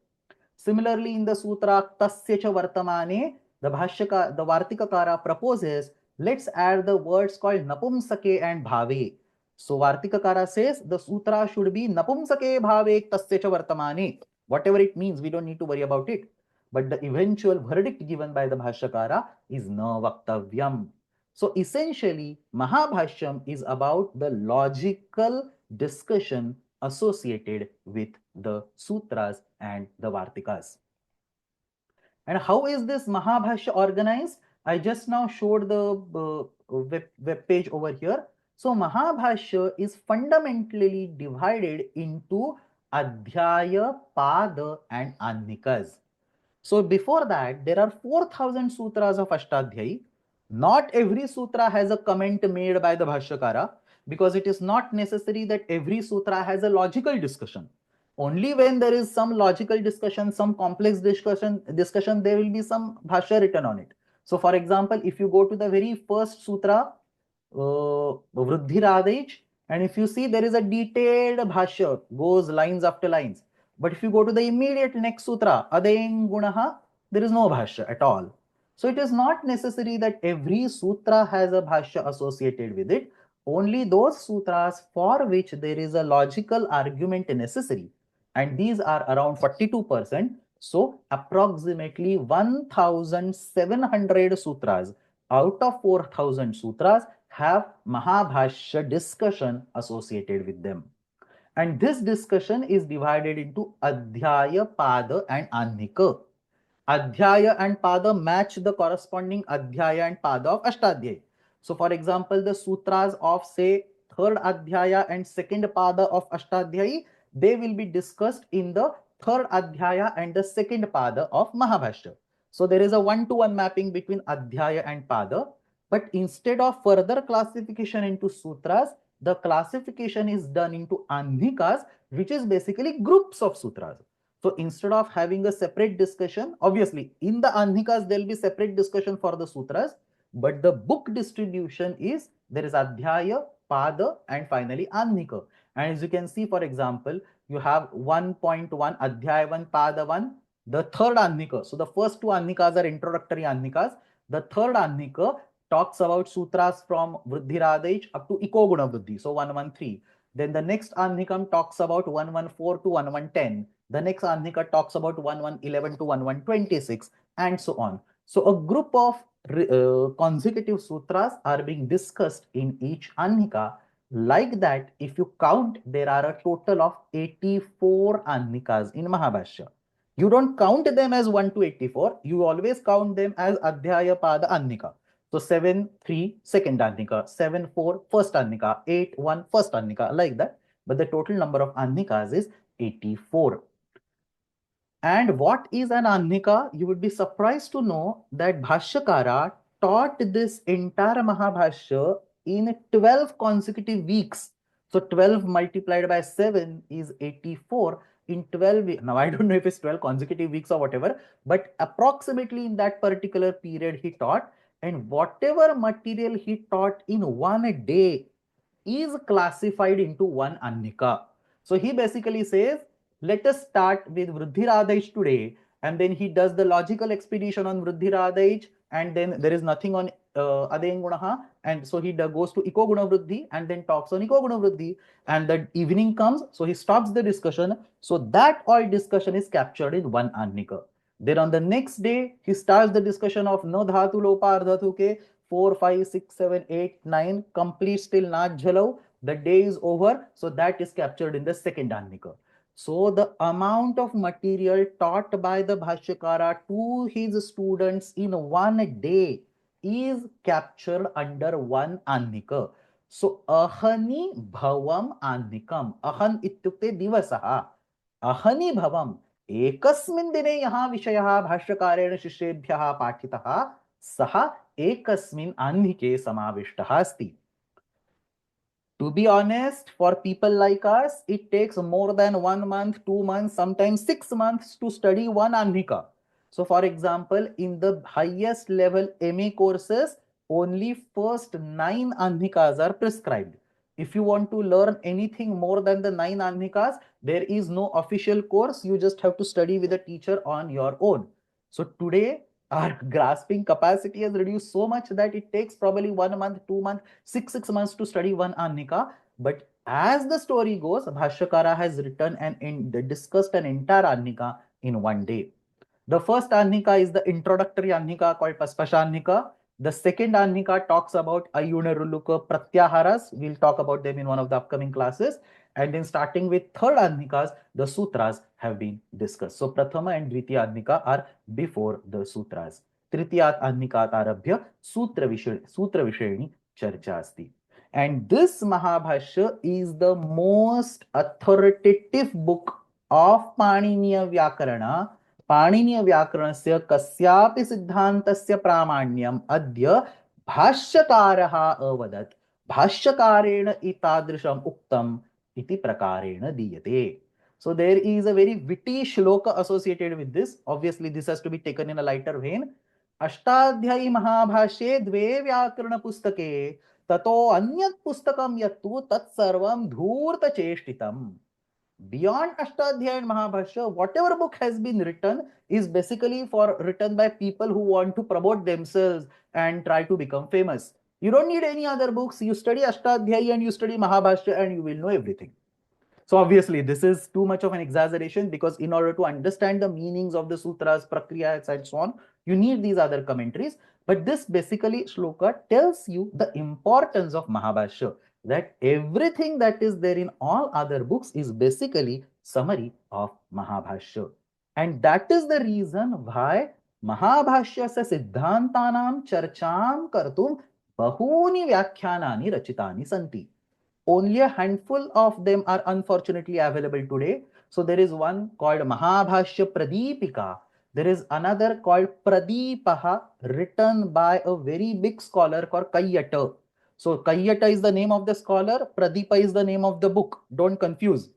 Similarly, in the Sutra, tasya cha vartamane, the Vartikakara proposes, let's add the words called napumsake and bhave. So Vartikakara says the sutra should be napumsake bhave tasya cha vartamane. Whatever it means, we don't need to worry about it. But the eventual verdict given by the Bhashyakara is na vaktavyam. So essentially, Mahabhashyam is about the logical discussion associated with the sutras and the Vartikas. And how is this Mahabhashya organized? I just now showed the web page over here. So Mahabhashya is fundamentally divided into Adhyaya, Pada and Annikas. So before that, there are 4,000 sutras of Ashtadhyayi. Not every sutra has a comment made by the Bhashyakara, because it is not necessary that every sutra has a logical discussion. Only when there is some logical discussion, some complex discussion, there will be some Bhashya written on it. So for example, if you go to the very first sutra, Vruddhi Radej, and if you see there is a detailed Bhashya, goes lines after lines. But if you go to the immediate next sutra, Adeng Gunaha, there is no Bhashya at all. So it is not necessary that every sutra has a Bhashya associated with it. Only those sutras for which there is a logical argument necessary. And these are around 42%. So approximately 1,700 sutras out of 4,000 sutras have Mahabhashya discussion associated with them. And this discussion is divided into Adhyaya, Pada and Annika. Adhyaya and Pada match the corresponding Adhyaya and Pada of Ashtadhyayi. So for example, the sutras of say third Adhyaya and second Pada of Ashtadhyayi, they will be discussed in the third adhyaya and the second pada of Mahabhashya. So there is a one-to-one mapping between adhyaya and pada, but instead of further classification into sutras, the classification is done into anhikas, which is basically groups of sutras. So instead of having a separate discussion, obviously in the anhikas there will be separate discussion for the sutras, but the book distribution is there is adhyaya, pada, and finally anhika. And as you can see, for example, you have 1.1 adhyaya 1 pada 1, the third anhika. So the first two anhikas are introductory anhikas. The third anhika talks about sutras from Vruddhiradaish up to Ikoguna Vruddhi, so 113. Then the next anhikam talks about 114 to 1110. The next anhika talks about 1111 to 1126, and so on. So a group of consecutive sutras are being discussed in each anhika. Like that, if you count, there are a total of 84 anhikas in Mahabhashya. You don't count them as 1 to 84, you always count them as Adhyaya Pada Anhika. So 7, 3, second Anhika, 7, 4, first Anhika, 8, 1, first Anhika, like that. But the total number of Anhikas is 84. And what is an Anhika? You would be surprised to know that Bhashyakara taught this entire Mahabhashya in 12 consecutive weeks. So 12 multiplied by 7 is 84 in 12. Now, I don't know if it's 12 consecutive weeks or whatever, but approximately in that particular period he taught. And whatever material he taught in one day is classified into one Annika. So he basically says, let us start with Vruddhiradaish today, and then he does the logical expedition on Vruddhiradaish, and then there is nothing on Adengunaha, and so he goes to Ikoguna Vruddhi and then talks on Ikoguna Vruddhi, and the evening comes, so he stops the discussion. So that all discussion is captured in one Annika. Then on the next day, he starts the discussion of No Dhatu Lopa Ardhatu Ke 4, 5, 6, 7, 8, 9, complete still Nath Jhalau. The day is over. So that is captured in the second Annika. So the amount of material taught by the Bhashyakara to his students in one day is captured under one Annika. So ahani bhavam annikam. Ahan ityukte divasaha. Ahani bhavam. एकस्मिन् दिने यः विषयः भाष्यकारेण शिष्येभ्यः पाठितः सः एकस्मिन् आह्निके समाविष्टः अस्ति. To be honest, for people like us, it takes more than 1 month, 2 months, sometimes 6 months to study one Anhika. So for example, in the highest level MA courses, only first 9 Anhikas are prescribed. If you want to learn anything more than the 9 Anhikas, there is no official course. You just have to study with a teacher on your own. So today, our grasping capacity has reduced so much that it takes probably 1 month, 2 months, 6 months to study one Annika. But as the story goes, Bhashyakara has written and discussed an entire Annika in one day. The first Annika is the introductory Annika called Paspashannika. The second Annika talks about Ayunaruluka Pratyaharas. We'll talk about them in one of the upcoming classes. And then starting with third Annikas, the sutras have been discussed. So Prathama and Dvitiya Annika are before the sutras. Tritiyat Annikat Arabhya Sutra Vishayani Charcha Asti. And this Mahabhashya is the most authoritative book of Paniniya Vyakarana. पाणिनीय व्याकरणस्य कस्यापि सिद्धान्तस्य प्रामाण्यम् अद्य भाष्यकारः अवदत्. भाष्यकारेण एतादृशम् उक्तम् इति प्रकारेण दीयते. So there is a very witty shloka associated with this. Obviously, this has to be taken in a lighter vein. Ashtadhyayi महाभाष्ये द्वे व्याकरण पुस्तके ततो अन्यत् पुस्तकं यत्तु तत्सर्वं धूर्तचेष्टितम्. Beyond Ashtadhyayi and Mahabhashya, whatever book has been written is basically written by people who want to promote themselves and try to become famous. You don't need any other books. You study Ashtadhyayi and you study Mahabhashya and you will know everything. So obviously, this is too much of an exaggeration because in order to understand the meanings of the sutras, prakriyas, and so on, you need these other commentaries. But this basically shloka tells you the importance of Mahabhashya, that everything that is there in all other books is basically summary of Mahabhashya. And that is the reason why Mahabhashyasya siddhantanam charcham kartum bahuni vyakhyanaani rachitani santi. only a handful of them are unfortunately available today. So there is one called Mahabhashya Pradipika. There is another called Pradipaha, written by a very big scholar called Kayyata. So Kayyata is the name of the scholar, Pradipa is the name of the book. Don't confuse.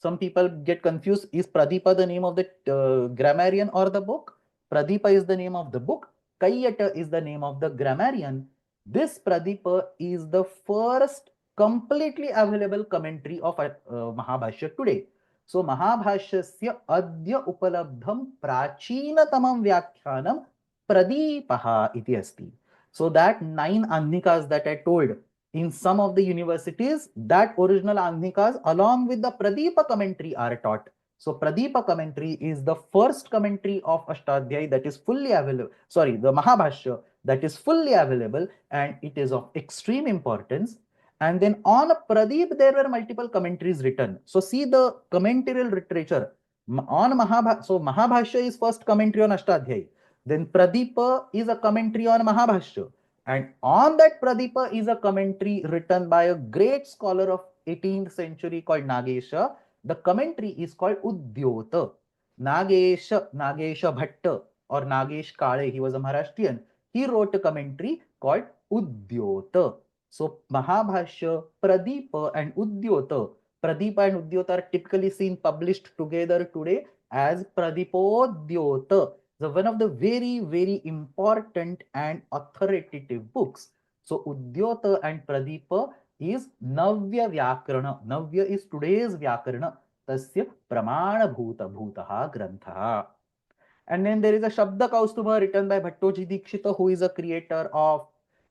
Some people get confused. Is Pradipa the name of the grammarian or the book? Pradipa is the name of the book. Kayyata is the name of the grammarian. This Pradipa is the first completely available commentary of Mahabhashya today. So Mahabhashyasya adya upalabdham prachinatamam vyakhyanam Pradipaha iti asti. So that 9 Ahnikas that I told, in some of the universities, that original Ahnikas along with the Pradipa commentary are taught. So Pradipa commentary is the first commentary of Ashtadhyayi that is fully available. Sorry, the Mahabhashya that is fully available, and it is of extreme importance. And then on Pradeep, there were multiple commentaries written. So see the commentarial literature on Mahabhashya. So Mahabhashya is first commentary on Ashtadhyayi. Then Pradeepa is a commentary on Mahabhashya. And on that Pradeepa is a commentary written by a great scholar of 18th century called Nagesha. The commentary is called Udyota. Nagesha Bhatta or Nagesh Kale, he was a Maharashtrian. He wrote a commentary called Udyota. So Mahabhashya, Pradeepa and Udyota. Pradeepa and Udyota are typically seen published together today as Pradeepodyota. So one of the very, very important and authoritative books. So Udyota and Pradeepa is Navya Vyakarana. Navya is today's Vyakarana. Tasya Pramana Bhuta Bhutaha Grantha. And then there is a Shabda Kaustubha written by Bhattoji Dikshita, who is a creator of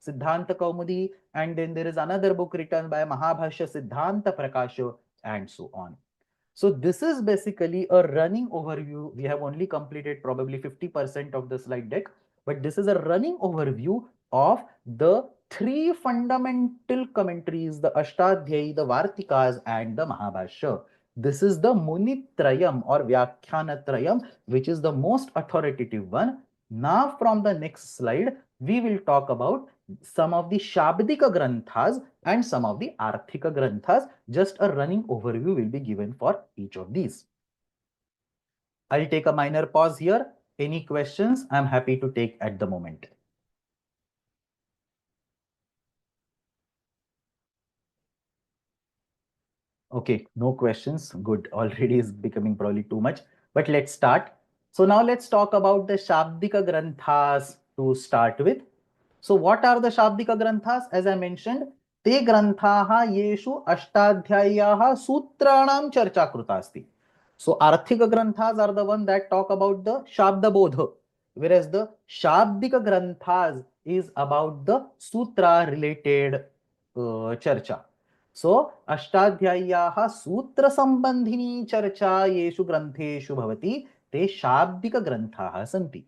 Siddhanta Kaumudi. And then there is another book written by Mahabhashya Siddhanta Prakasha, and so on. So this is basically a running overview. We have only completed probably 50% of the slide deck, but this is a running overview of the 3 fundamental commentaries, the Ashtadhyayi, the Vartikas and the Mahabhashya. This is the Munitrayam or Vyakhyaanatrayam, which is the most authoritative one. Now from the next slide, we will talk about some of the Shabdika Granthas and some of the Arthika Granthas. Just a running overview will be given for each of these. I'll take a minor pause here. Any questions? I'm happy to take at the moment. Okay, no questions. Good. Already is becoming probably too much. But let's start. So now let's talk about the Shabdika Granthas to start with. So what are the Shabdika Granthas? As I mentioned, te granthaha yeshu ashtadhyayaha sutranam charcha kruta asti. So Arthika Granthas are the one that talk about the Shabda Bodha, whereas the Shabdika Granthas is about the Sutra related charcha. So Ashtadhyayaha Sutra Sambandhini charcha yeshu granteshu bhavati te Shabdika Granthaha santi.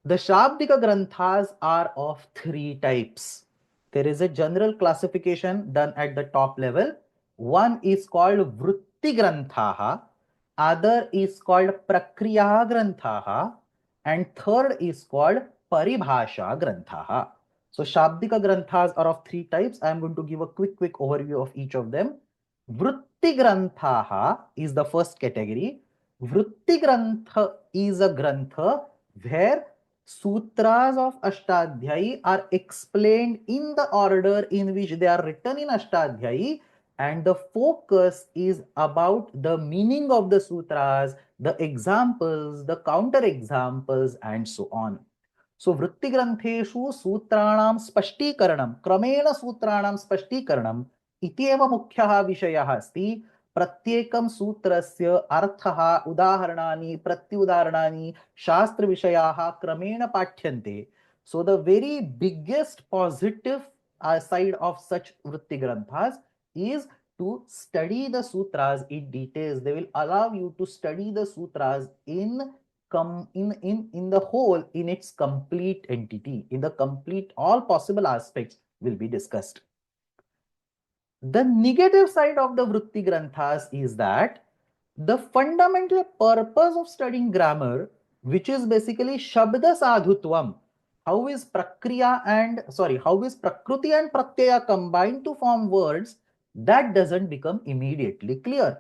The Shabdika Granthas are of 3 types. There is a general classification done at the top level. One is called Vritti Granthaha, other is called Prakriya Granthaha, and third is called Paribhasha Granthaha. So Shabdika Granthas are of 3 types. I am going to give a quick overview of each of them. Vritti Granthaha is the first category. Vritti Grantha is a grantha where Sutras of Ashtadhyayi are explained in the order in which they are written in Ashtadhyayi, and the focus is about the meaning of the sutras, the examples, the counter examples, and so on. So Vritti Grantheshu Sutranam Spashtikaranam, Kramena Sutranam Spashtikaranam, इत्येव मुख्यः विषयः अस्ति. प्रत्येकं सूत्रस्य अर्थः, उदाहरणानि, प्रत्युदाहरणानि, शास्त्रविषयाः क्रमेण पाठ्यन्ते. So the very biggest positive side of such vritti granthas is to study the sutras in details. They will allow you to study the sutras in the whole, in its complete entity, in the complete, all possible aspects will be discussed. The negative side of the Vritti Granthas is that the fundamental purpose of studying grammar, which is basically Shabda Sadhutvam, how is Prakriya and how is Prakruti and Pratyaya combined to form words, that doesn't become immediately clear.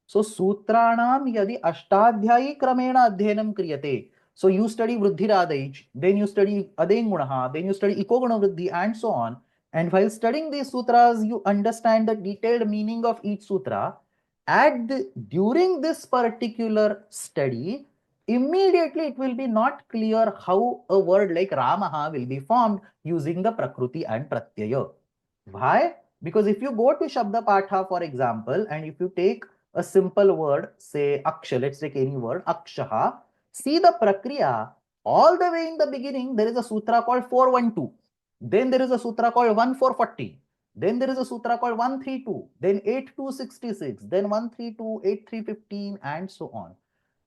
So Sutranam yadi Ashtadhyayi Kramena Adhyanam Kriyate. So you study Vruddhiradaic, then you study Adain Gunaha, then you study Ikoguna Vruddhi, and so on. And while studying these sutras, you understand the detailed meaning of each sutra. During this particular study, immediately it will be not clear how a word like Ramaha will be formed using the Prakruti and Pratyaya. Why? Because if you go to Shabda Patha, for example, and if you take a simple word, say Aksha, let's take any word, Akshaha, see the Prakriya, all the way in the beginning, there is a sutra called 412. Then there is a sutra called 1440. Then there is a sutra called 132. Then 8266. Then 132, 8315, and so on.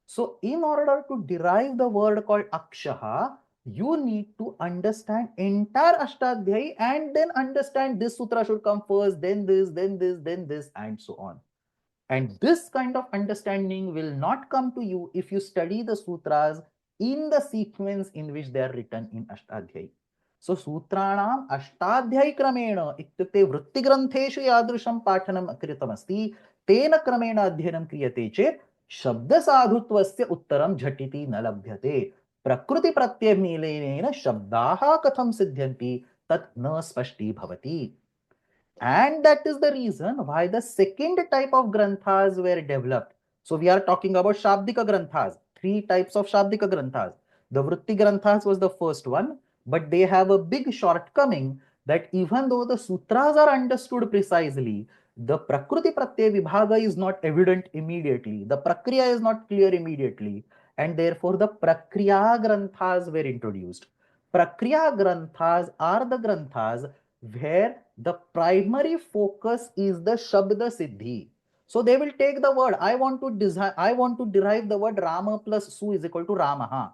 So in order to derive the word called Akshaha, you need to understand entire Ashtadhyayi and then understand this sutra should come first, then this, then this, then this, and so on. And this kind of understanding will not come to you if you study the sutras in the sequence in which they are written in Ashtadhyayi. So Sutranam Ashtadhyayi Kramena ityukte Vrittigranteshu yadrusham pathanam kritamasti tena Kramena adhyanam kriyate chet शब्द साधुत्वस्य उत्तरं झटिति न लभ्यते प्रकृति प्रत्यय मीलेनेन शब्दाः कथं सिद्ध्यन्ति तत् न स्पष्टी भवति. And that is the reason why the second type of granthas were developed. So we are talking about Shabdika granthas, three types of Shabdika granthas. The Vritti granthas was the first one, but they have a big shortcoming that even though the sutras are understood precisely, the Prakriti Pratyaya Vibhaga is not evident immediately. The Prakriya is not clear immediately. And therefore, the Prakriya Granthas were introduced. Prakriya Granthas are the Granthas where the primary focus is the Shabda Siddhi. So they will take the word, I want to derive the word Rama plus Su is equal to Ramaha.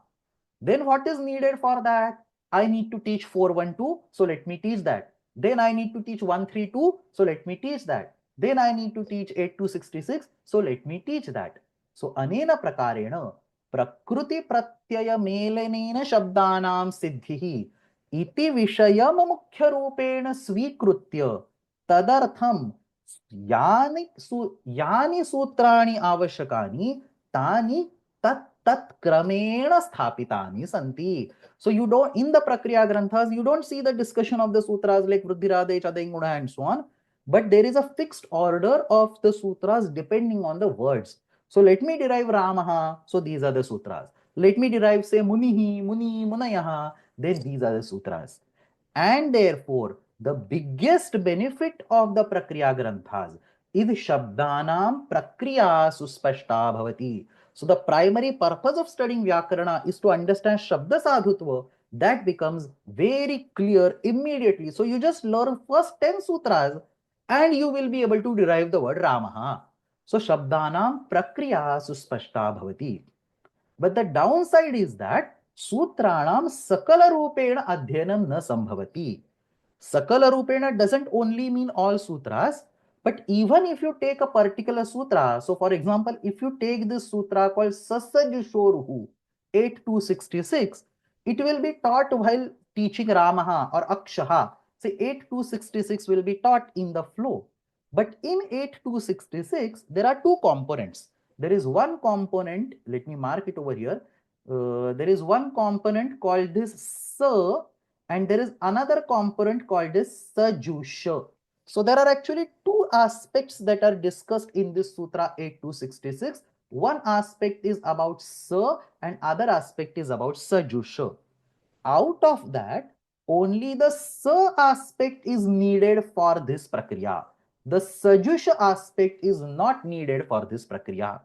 Then what is needed for that? I need to teach 412, so let me teach that. Then I need to teach 132, so let me teach that. Then I need to teach 8266, so let me teach that. So anena prakarena prakruti pratyaya melanena shabdanam siddhihi iti vishayam mukhya rupena svikritya tadartham यानि सूत्राणि आवश्यकानि तानि tat kramena sthapitani santi. So you don't, in the Prakriya Granthas, you don't see the discussion of the sutras like Vruddhirade, Chadenguna, and so on, but there is a fixed order of the sutras depending on the words. So let me derive Ramaha, so these are the sutras. Let me derive, say, Munihi, Muni, Munayaha, then these are the sutras. And therefore, the biggest benefit of the Prakriya Granthas is Shabdanam Prakriya Suspashta Bhavati. So the primary purpose of studying Vyakarana is to understand Shabda Sadhutva. That becomes very clear immediately. So you just learn first 10 sutras and you will be able to derive the word Ramaha. So Shabdanam Prakriya Suspashta Bhavati. But the downside is that Sutranam Sakala Rupena Adhyanam na Sambhavati. Sakala Rupena doesn't only mean all sutras, but even if you take a particular sutra, so for example, if you take this sutra called Sasajushoruhu 8266, it will be taught while teaching Ramaha or Akshaha. Say 8266 will be taught in the flow. But in 8266, there are two components. There is one component, let me mark it over here. There is one component called this Sa, and there is another component called this Sajusha. So there are actually two aspects that are discussed in this Sutra 8266. One aspect is about Sa and other aspect is about Sajusha. Out of that, only the Sa aspect is needed for this Prakriya. The Sajusha aspect is not needed for this Prakriya.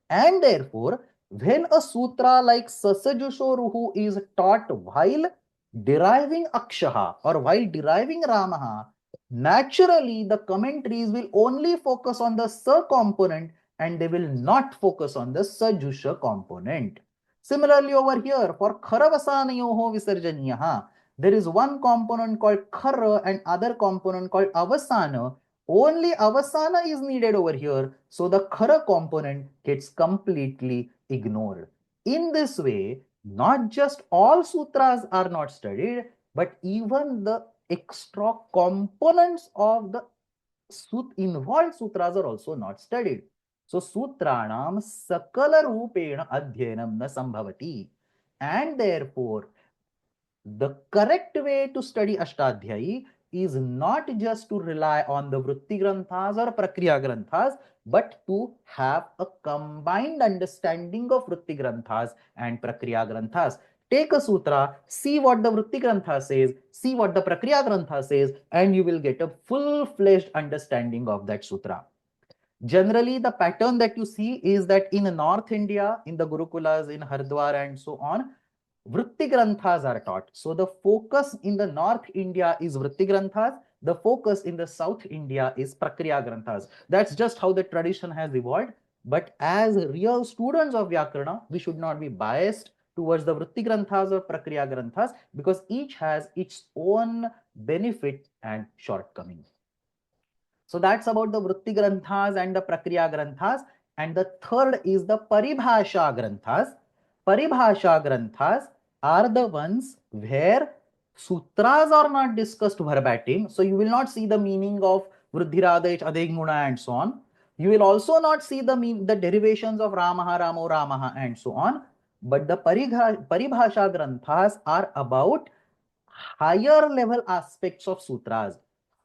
And therefore, when a sutra like Sasajushoruhu is taught while deriving Akshaha or while deriving Ramaha, naturally the commentaries will only focus on the Sa component and they will not focus on the Sajusha component. Similarly, over here for Kharavasanayoho Visarjanyaha, there is one component called Khara and other component called Avasana. Only Avasana is needed over here, so the Khara component gets completely ignored. In this way, Not just all sutras are not studied, but even the extra components of the involved sutras are also not studied. So sutranam sakala rupena adhyanam na sambhavati. And therefore, the correct way to study Ashtadhyayi is not just to rely on the Vritti Granthas or Prakriya Granthas, but to have a combined understanding of Vritti Granthas and Prakriya Granthas. Take a sutra, see what the Vritti Grantha says, see what the Prakriya Grantha says, and you will get a full-fledged understanding of that sutra. Generally, the pattern that you see is that in North India, in the Gurukulas, in Hardwar and so on, Vritti Granthas are taught. So the focus in the North India is Vritti Granthas. The focus in the South India is Prakriya Granthas. That's just how the tradition has evolved. But as real students of Vyakarana, we should not be biased towards the Vritti Granthas or Prakriya Granthas because each has its own benefit and shortcomings. So that's about the Vritti Granthas and the Prakriya Granthas. And the third is the Paribhasha Granthas. Paribhasha Granthas are the ones where sutras are not discussed verbatim. So you will not see the meaning of Vruddhiradech, Adegmuna and so on. You will also not see the derivations of Ramaha, Ramo, Ramaha and so on. But the Paribhasha Granthas are about higher level aspects of sutras,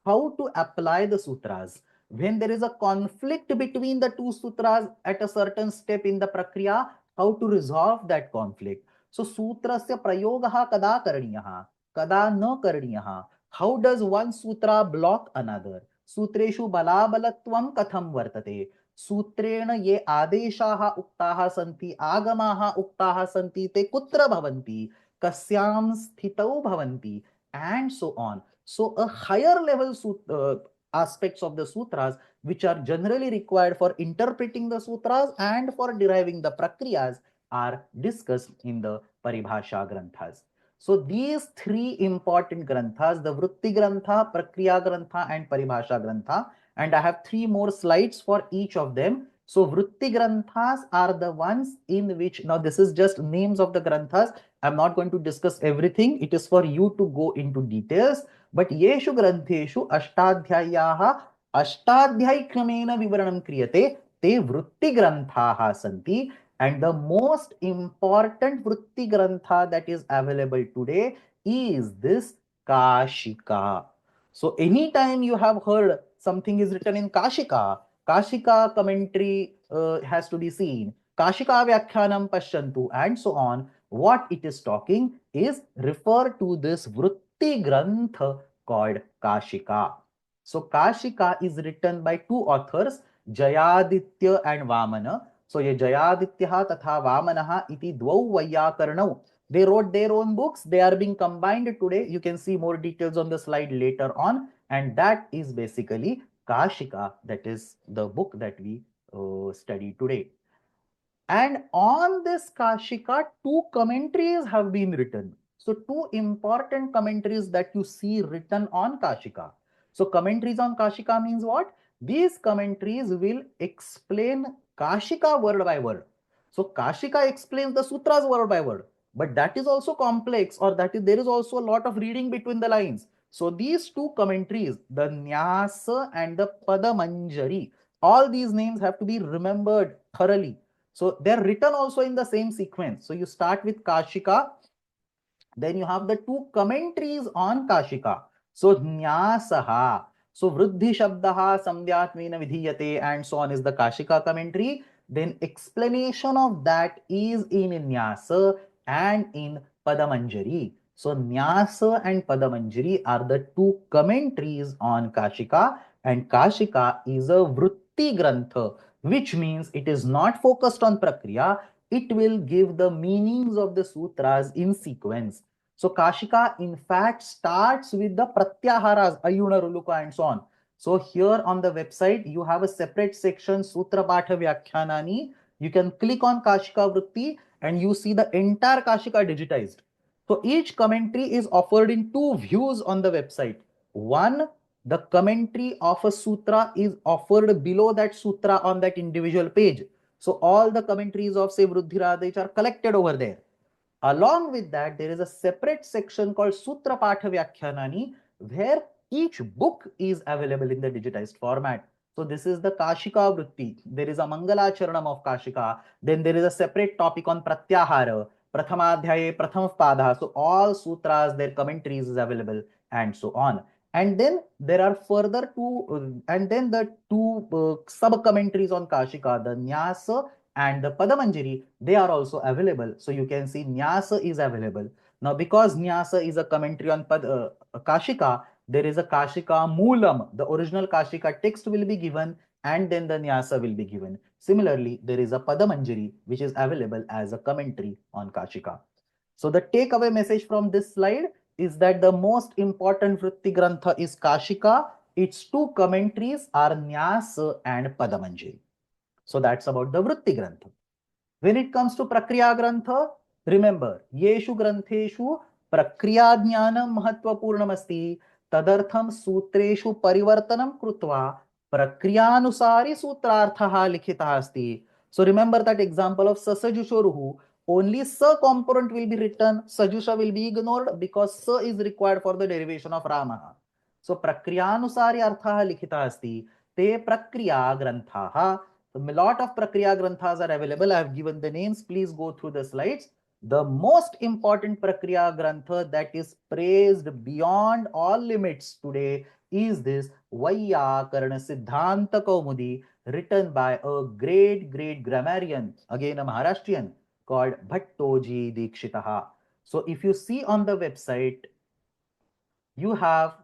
how to apply the sutras. When there is a conflict between the two sutras at a certain step in the prakriya, how to resolve that conflict. So sutrasya prayogaha kada karaniyaha, kada na karaniyaha. How does one sutra block another? Sutreshu balabalatvam katham vartate. सूत्रेण ये आदेशाः उक्ताः सन्ति आगमाः उक्ताः सन्ति ते कुत्र भवन्ति kasyam sthitau bhavanti and so on. So a higher level aspects of the sutras which are generally required for interpreting the sutras and for deriving the prakriyas are discussed in the Paribhasha Granthas. So these three important granthas, the Vritti Grantha, Prakriya Grantha and Paribhasha Grantha, and I have three more slides for each of them. So Vritti Granthas are the ones in which, now this is just names of the Granthas. I'm not going to discuss everything. It is for you to go into details. But yeshu grantheshu ashtadhyayaha ashtadhyayi kramena vivaranam kriyate te vritti granthaha santi. And the most important vritti grantha that is available today is this Kashika. So anytime you have heard something is written in Kashika, Kashika commentary has to be seen. Kashika Vyakhyanam Pashyantu and so on. What it is talking is refer to this Vritti Grantha called Kashika. So Kashika is written by two authors, Jayaditya and Vamana. So ye Jayaditya tatha Vamanaha iti dvau Vayyakarnau. They wrote their own books. They are being combined today. You can see more details on the slide later on. And that is basically Kashika. That is the book that we study today. And on this Kashika, two commentaries have been written. So two important commentaries that you see written on Kashika. So commentaries on Kashika means what? These commentaries will explain Kashika word by word. So Kashika explains the sutras word by word, but that is also complex, or that is there is also a lot of reading between the lines. So these two commentaries, the Nyasa and the Padamanjari, all these names have to be remembered thoroughly. So they're written also in the same sequence. So you start with Kashika, then you have the two commentaries on Kashika. So Nyasaha, so Vriddhi Shabdaha Samdhyatmena Vidhiyate and so on is the Kashika commentary. Then explanation of that is in Nyasa and in Padamanjari. So Nyasa and Padamanjari are the two commentaries on Kashika, and Kashika is a Vritti Grantha, which means it is not focused on Prakriya. It will give the meanings of the sutras in sequence. So Kashika in fact starts with the Pratyaharas, Ayuna, Ruluka and so on. So here on the website, you have a separate section, Sutra Patha Vyakhyanani. You can click on Kashika Vritti and you see the entire Kashika digitized. So each commentary is offered in two views on the website. One, the commentary of a sutra is offered below that sutra on that individual page. So all the commentaries of say Vruddhiradech are collected over there. Along with that, there is a separate section called Sutra Patha Vyakhyanani, where each book is available in the digitized format. So this is the Kashika Vritti. There is a Mangalacharanam of Kashika. Then there is a separate topic on Pratyahara, Prathamadhyaye, Pratham Pada. So all sutras, their commentaries is available and so on. And then there are further and then the two sub commentaries on Kashika, the Nyasa and the Padamanjari, they are also available. So you can see Nyasa is available. Now, because Nyasa is a commentary on Kashika, there is a Kashika Moolam. The original Kashika text will be given and then the Nyasa will be given. Similarly, there is a Padamanjari which is available as a commentary on Kashika. So the takeaway message from this slide is that the most important Vritti Grantha is Kashika. Its two commentaries are Nyasa and Padamanjari. So that's about the Vritti Grantha. When it comes to Prakriya Grantha, remember, Yeshu Grantheshu Prakriya Jnanam Mahatvapurnam Asti Tadartham Sutreshu Parivartanam Krutva Prakriyanusari Sutrarthaha Likhita Asti. So remember that example of Sasajushoruhu. Only Sa component will be written, Sajusha will be ignored because Sa is required for the derivation of Rama. So Prakriyanusari Arthaha Likhita Asti Te Prakriya Granthaha. So a lot of Prakriya Granthas are available. I have given the names. Please go through the slides. The most important Prakriya Grantha that is praised beyond all limits today is this Vaiyakarana Siddhanta Kaumudi, written by a great grammarian, again a Maharashtrian, called Bhattoji Dikshitaha. So if you see on the website, you have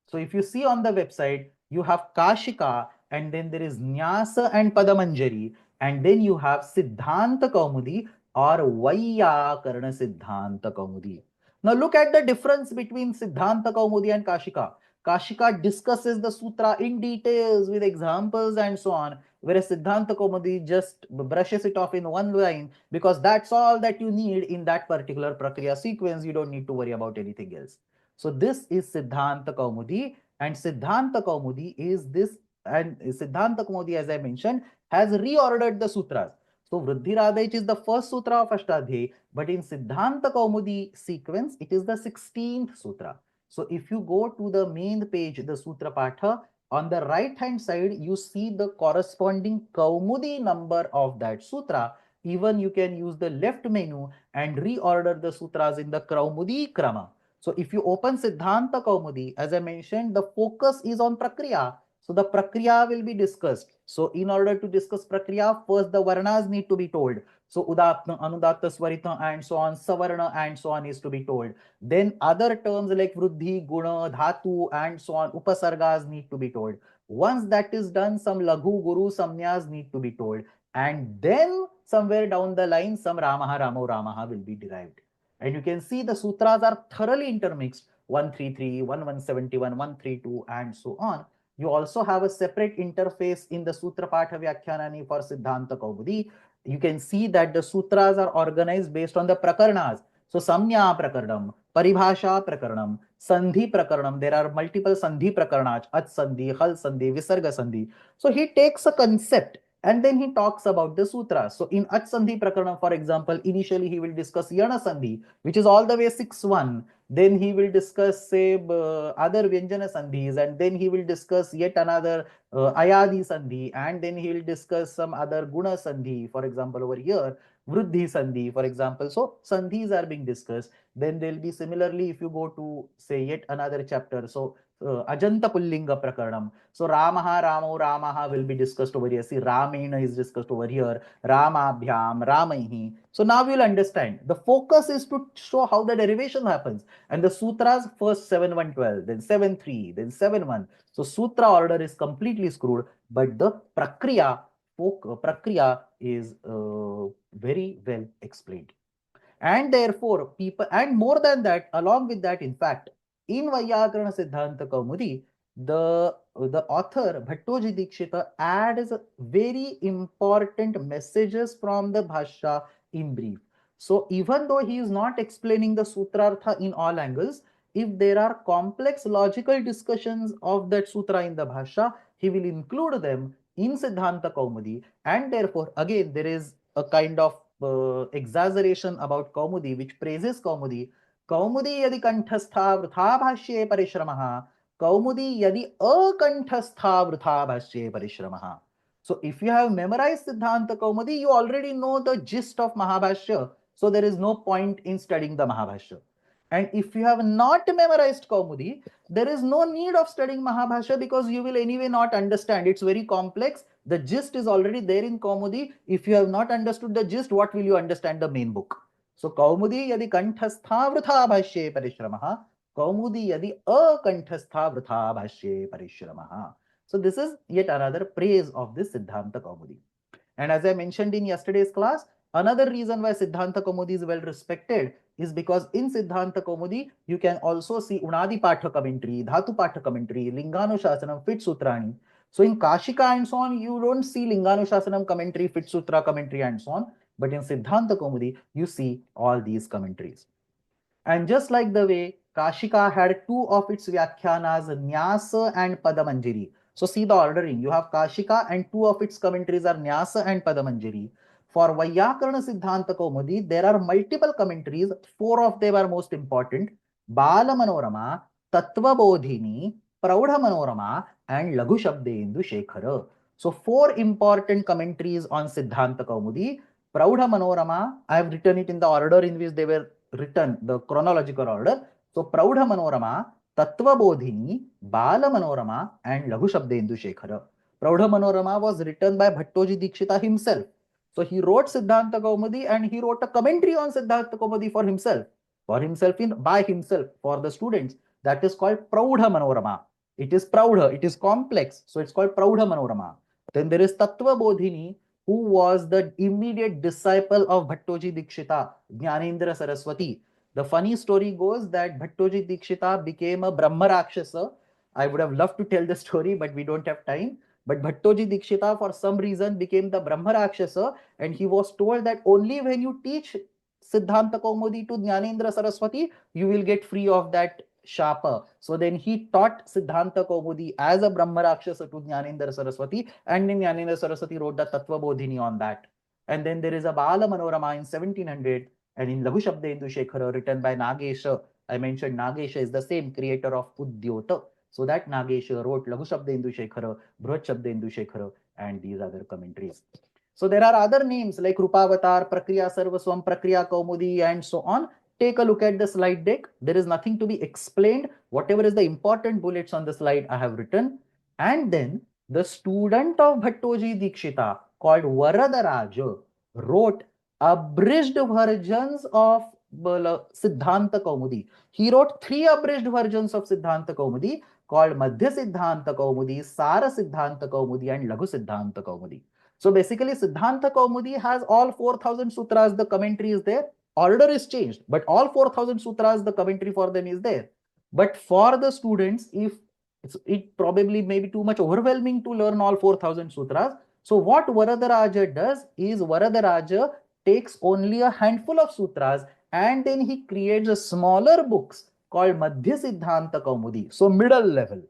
So if you see on the website, you have Kashika and then there is Nyasa and Padamanjari and then you have Siddhanta Kaumudi or Vaiyakarana Siddhanta Kaumudi. Now look at the difference between Siddhanta Kaumudi and Kashika. Kashika discusses the sutra in details with examples and so on, whereas Siddhanta Kaumudi just brushes it off in one line because that's all that you need in that particular Prakriya sequence. You don't need to worry about anything else. So this is Siddhanta Kaumudi, and Siddhanta Kaumudi is this, and Siddhanta Kaumudi, as I mentioned, has reordered the sutras. So Vriddhiradaic is the first sutra of Ashtadhyayi, but in Siddhanta Kaumudi sequence, it is the 16th sutra. So if you go to the main page, the Sutra Patha, on the right hand side, you see the corresponding Kaumudi number of that sutra. Even you can use the left menu and reorder the sutras in the Kaumudi Krama. So if you open Siddhanta Kaumudi, as I mentioned, the focus is on Prakriya. So the Prakriya will be discussed. So in order to discuss Prakriya, first the Varnas need to be told. So Udatta, Anudatta, Swarita and so on, Savarna and so on is to be told. Then other terms like Vruddhi, Guna, Dhatu and so on, Upasargas need to be told. Once that is done, some Laghu, Guru, Samnyas need to be told. And then somewhere down the line, some Ramaha, Ramo, Ramaha will be derived. And you can see the sutras are thoroughly intermixed, 133, 1171, 132 and so on. You also have a separate interface in the Sutra Patha Vyakhyanani for Siddhanta Kaumudi. You can see that the sutras are organized based on the prakarnas. So Samnya Prakaranam, Paribhasha Prakaranam, Sandhi Prakaranam. There are multiple Sandhi Prakarnas, At Sandhi, Hal Sandhi, Visarga Sandhi. So he takes a concept and then he talks about the sutras. So in At Sandhi Prakarana, for example, initially he will discuss Yana Sandhi, which is all the way 6-1. Then he will discuss, say, other Vyanjana Sandhis, and then he will discuss yet another Ayadi Sandhi, and then he will discuss some other Guna Sandhi, for example, over here, Vruddhi Sandhi, for example. So Sandhis are being discussed. Then there will be similarly, if you go to, say, yet another chapter, so Ajanta Pullinga Prakaranam. So Ramaha, Ramo, Ramaha will be discussed over here. See, Ramena is discussed over here. Ramabhyam, Ramaihi. So now we'll understand. The focus is to show how the derivation happens. And the sutras first 7-1-12, then 7-3, then 7-1. So sutra order is completely screwed, but the prakriya is very well explained. And therefore, people, and more than that, along with that, in fact, in Vaiyakarana Siddhanta Kaumudi, the author Bhattoji Dikshita adds very important messages from the Bhashya in brief. So even though he is not explaining the Sutrartha in all angles, if there are complex logical discussions of that sutra in the Bhashya, he will include them in Siddhanta Kaumudi, and therefore again there is a kind of exaggeration about Kaumudi which praises Kaumudi. Kaumudi yadi kanthastha vrtha bhashye parishramah, Kaumudi yadi akantastha vrtha bhashye parishramah. So if you have memorized Siddhanta Kaumudi, you already know the gist of Mahabhashya. So there is no point in studying the Mahabhashya. And if you have not memorized Kaumudi, there is no need of studying Mahabhashya because you will anyway not understand. It's very complex. The gist is already there in Kaumudi. If you have not understood the gist, what will you understand the main book? So Kaumudi yadi kanthastha vrtha bhashye parishramah, Kaumudi yadi akanthastha vrtha bhashye parishramah. So this is yet another praise of this Siddhanta Kaumudi. And as I mentioned in yesterday's class, another reason why Siddhanta Kaumudi is well respected is because in Siddhanta Kaumudi, you can also see Unadi Patha commentary, Dhatu Patha commentary, Linganushasana, Fit Sutrani. So in Kashika and so on, you don't see Linganushasana commentary, Fit Sutra commentary and so on. But in Siddhanta Kaumudi, you see all these commentaries. And just like the way Kashika had two of its Vyakhyanas, Nyasa and Padamanjari. So see the ordering. You have Kashika and two of its commentaries are Nyasa and Padamanjari. For Vaiyakarana Siddhanta Kaumudi, there are multiple commentaries. Four of them are most important. Bala Manorama, Tattva Bodhini, Praudha Manorama, and Laghu Shabdendu Shekhara. So four important commentaries on Siddhanta Kaumudi. Praudha Manorama, I have written it in the order in which they were written, the chronological order. So Praudha Manorama, Tattva Bodhini, Bala Manorama, and Laghu Shabdendu Shekhara. Praudha Manorama was written by Bhattoji Dikshita himself. So he wrote Siddhanta Kaumudi and he wrote a commentary on Siddhanta Kaumudi for himself, by himself, for the students. That is called Praudha Manorama. It is Praudha, it is complex, so it's called Praudha Manorama. Then there is Tattva Bodhini, who was the immediate disciple of Bhattoji Dikshita, Jnanendra Saraswati. The funny story goes that Bhattoji Dikshita became a Brahma Rakshasa. I would have loved to tell the story, but we don't have time. But Bhattoji Dikshita, for some reason, became the Brahma Rakshasa, and he was told that only when you teach Siddhanta Kaumudi to Jnanendra Saraswati, you will get free of that Shapa. So then he taught Siddhanta Kaumudi as a Brahma Rakshasa to Jnanendra Saraswati, and then Jnanendra Saraswati wrote the Tattva Bodhini on that. And then there is a Bala Manorama in 1700, and in Laghu Shabdendu Shekhara, written by Nagesha. I mentioned Nagesha is the same creator of Udyota. So that Nagesha wrote Laghu Shabdendu Shekhara, Brhat Shabdendu Shekhara, and these other commentaries. So there are other names like Rupavatar, Prakriya Sarvaswam, Prakriya Kaumudi, and so on. Take a look at the slide deck. There is nothing to be explained. Whatever is the important bullets on the slide, I have written. And then the student of Bhattoji Dikshita called Varadaraja wrote abridged versions of Siddhanta Kaumudi. He wrote 3 abridged versions of Siddhanta Kaumudi called Madhya Siddhanta Kaumudi, Sara Siddhanta Kaumudi, and Laghu Siddhanta Kaumudi. So basically, Siddhanta Kaumudi has all 4,000 sutras. The commentary is there. Order is changed, but all 4,000 sutras, the commentary for them is there. But for the students, if it probably may be too much overwhelming to learn all 4,000 sutras. So what Varadaraja does is Varadaraja takes only a handful of sutras and then he creates a smaller books called Madhya Siddhanta Kaumudi. So middle level.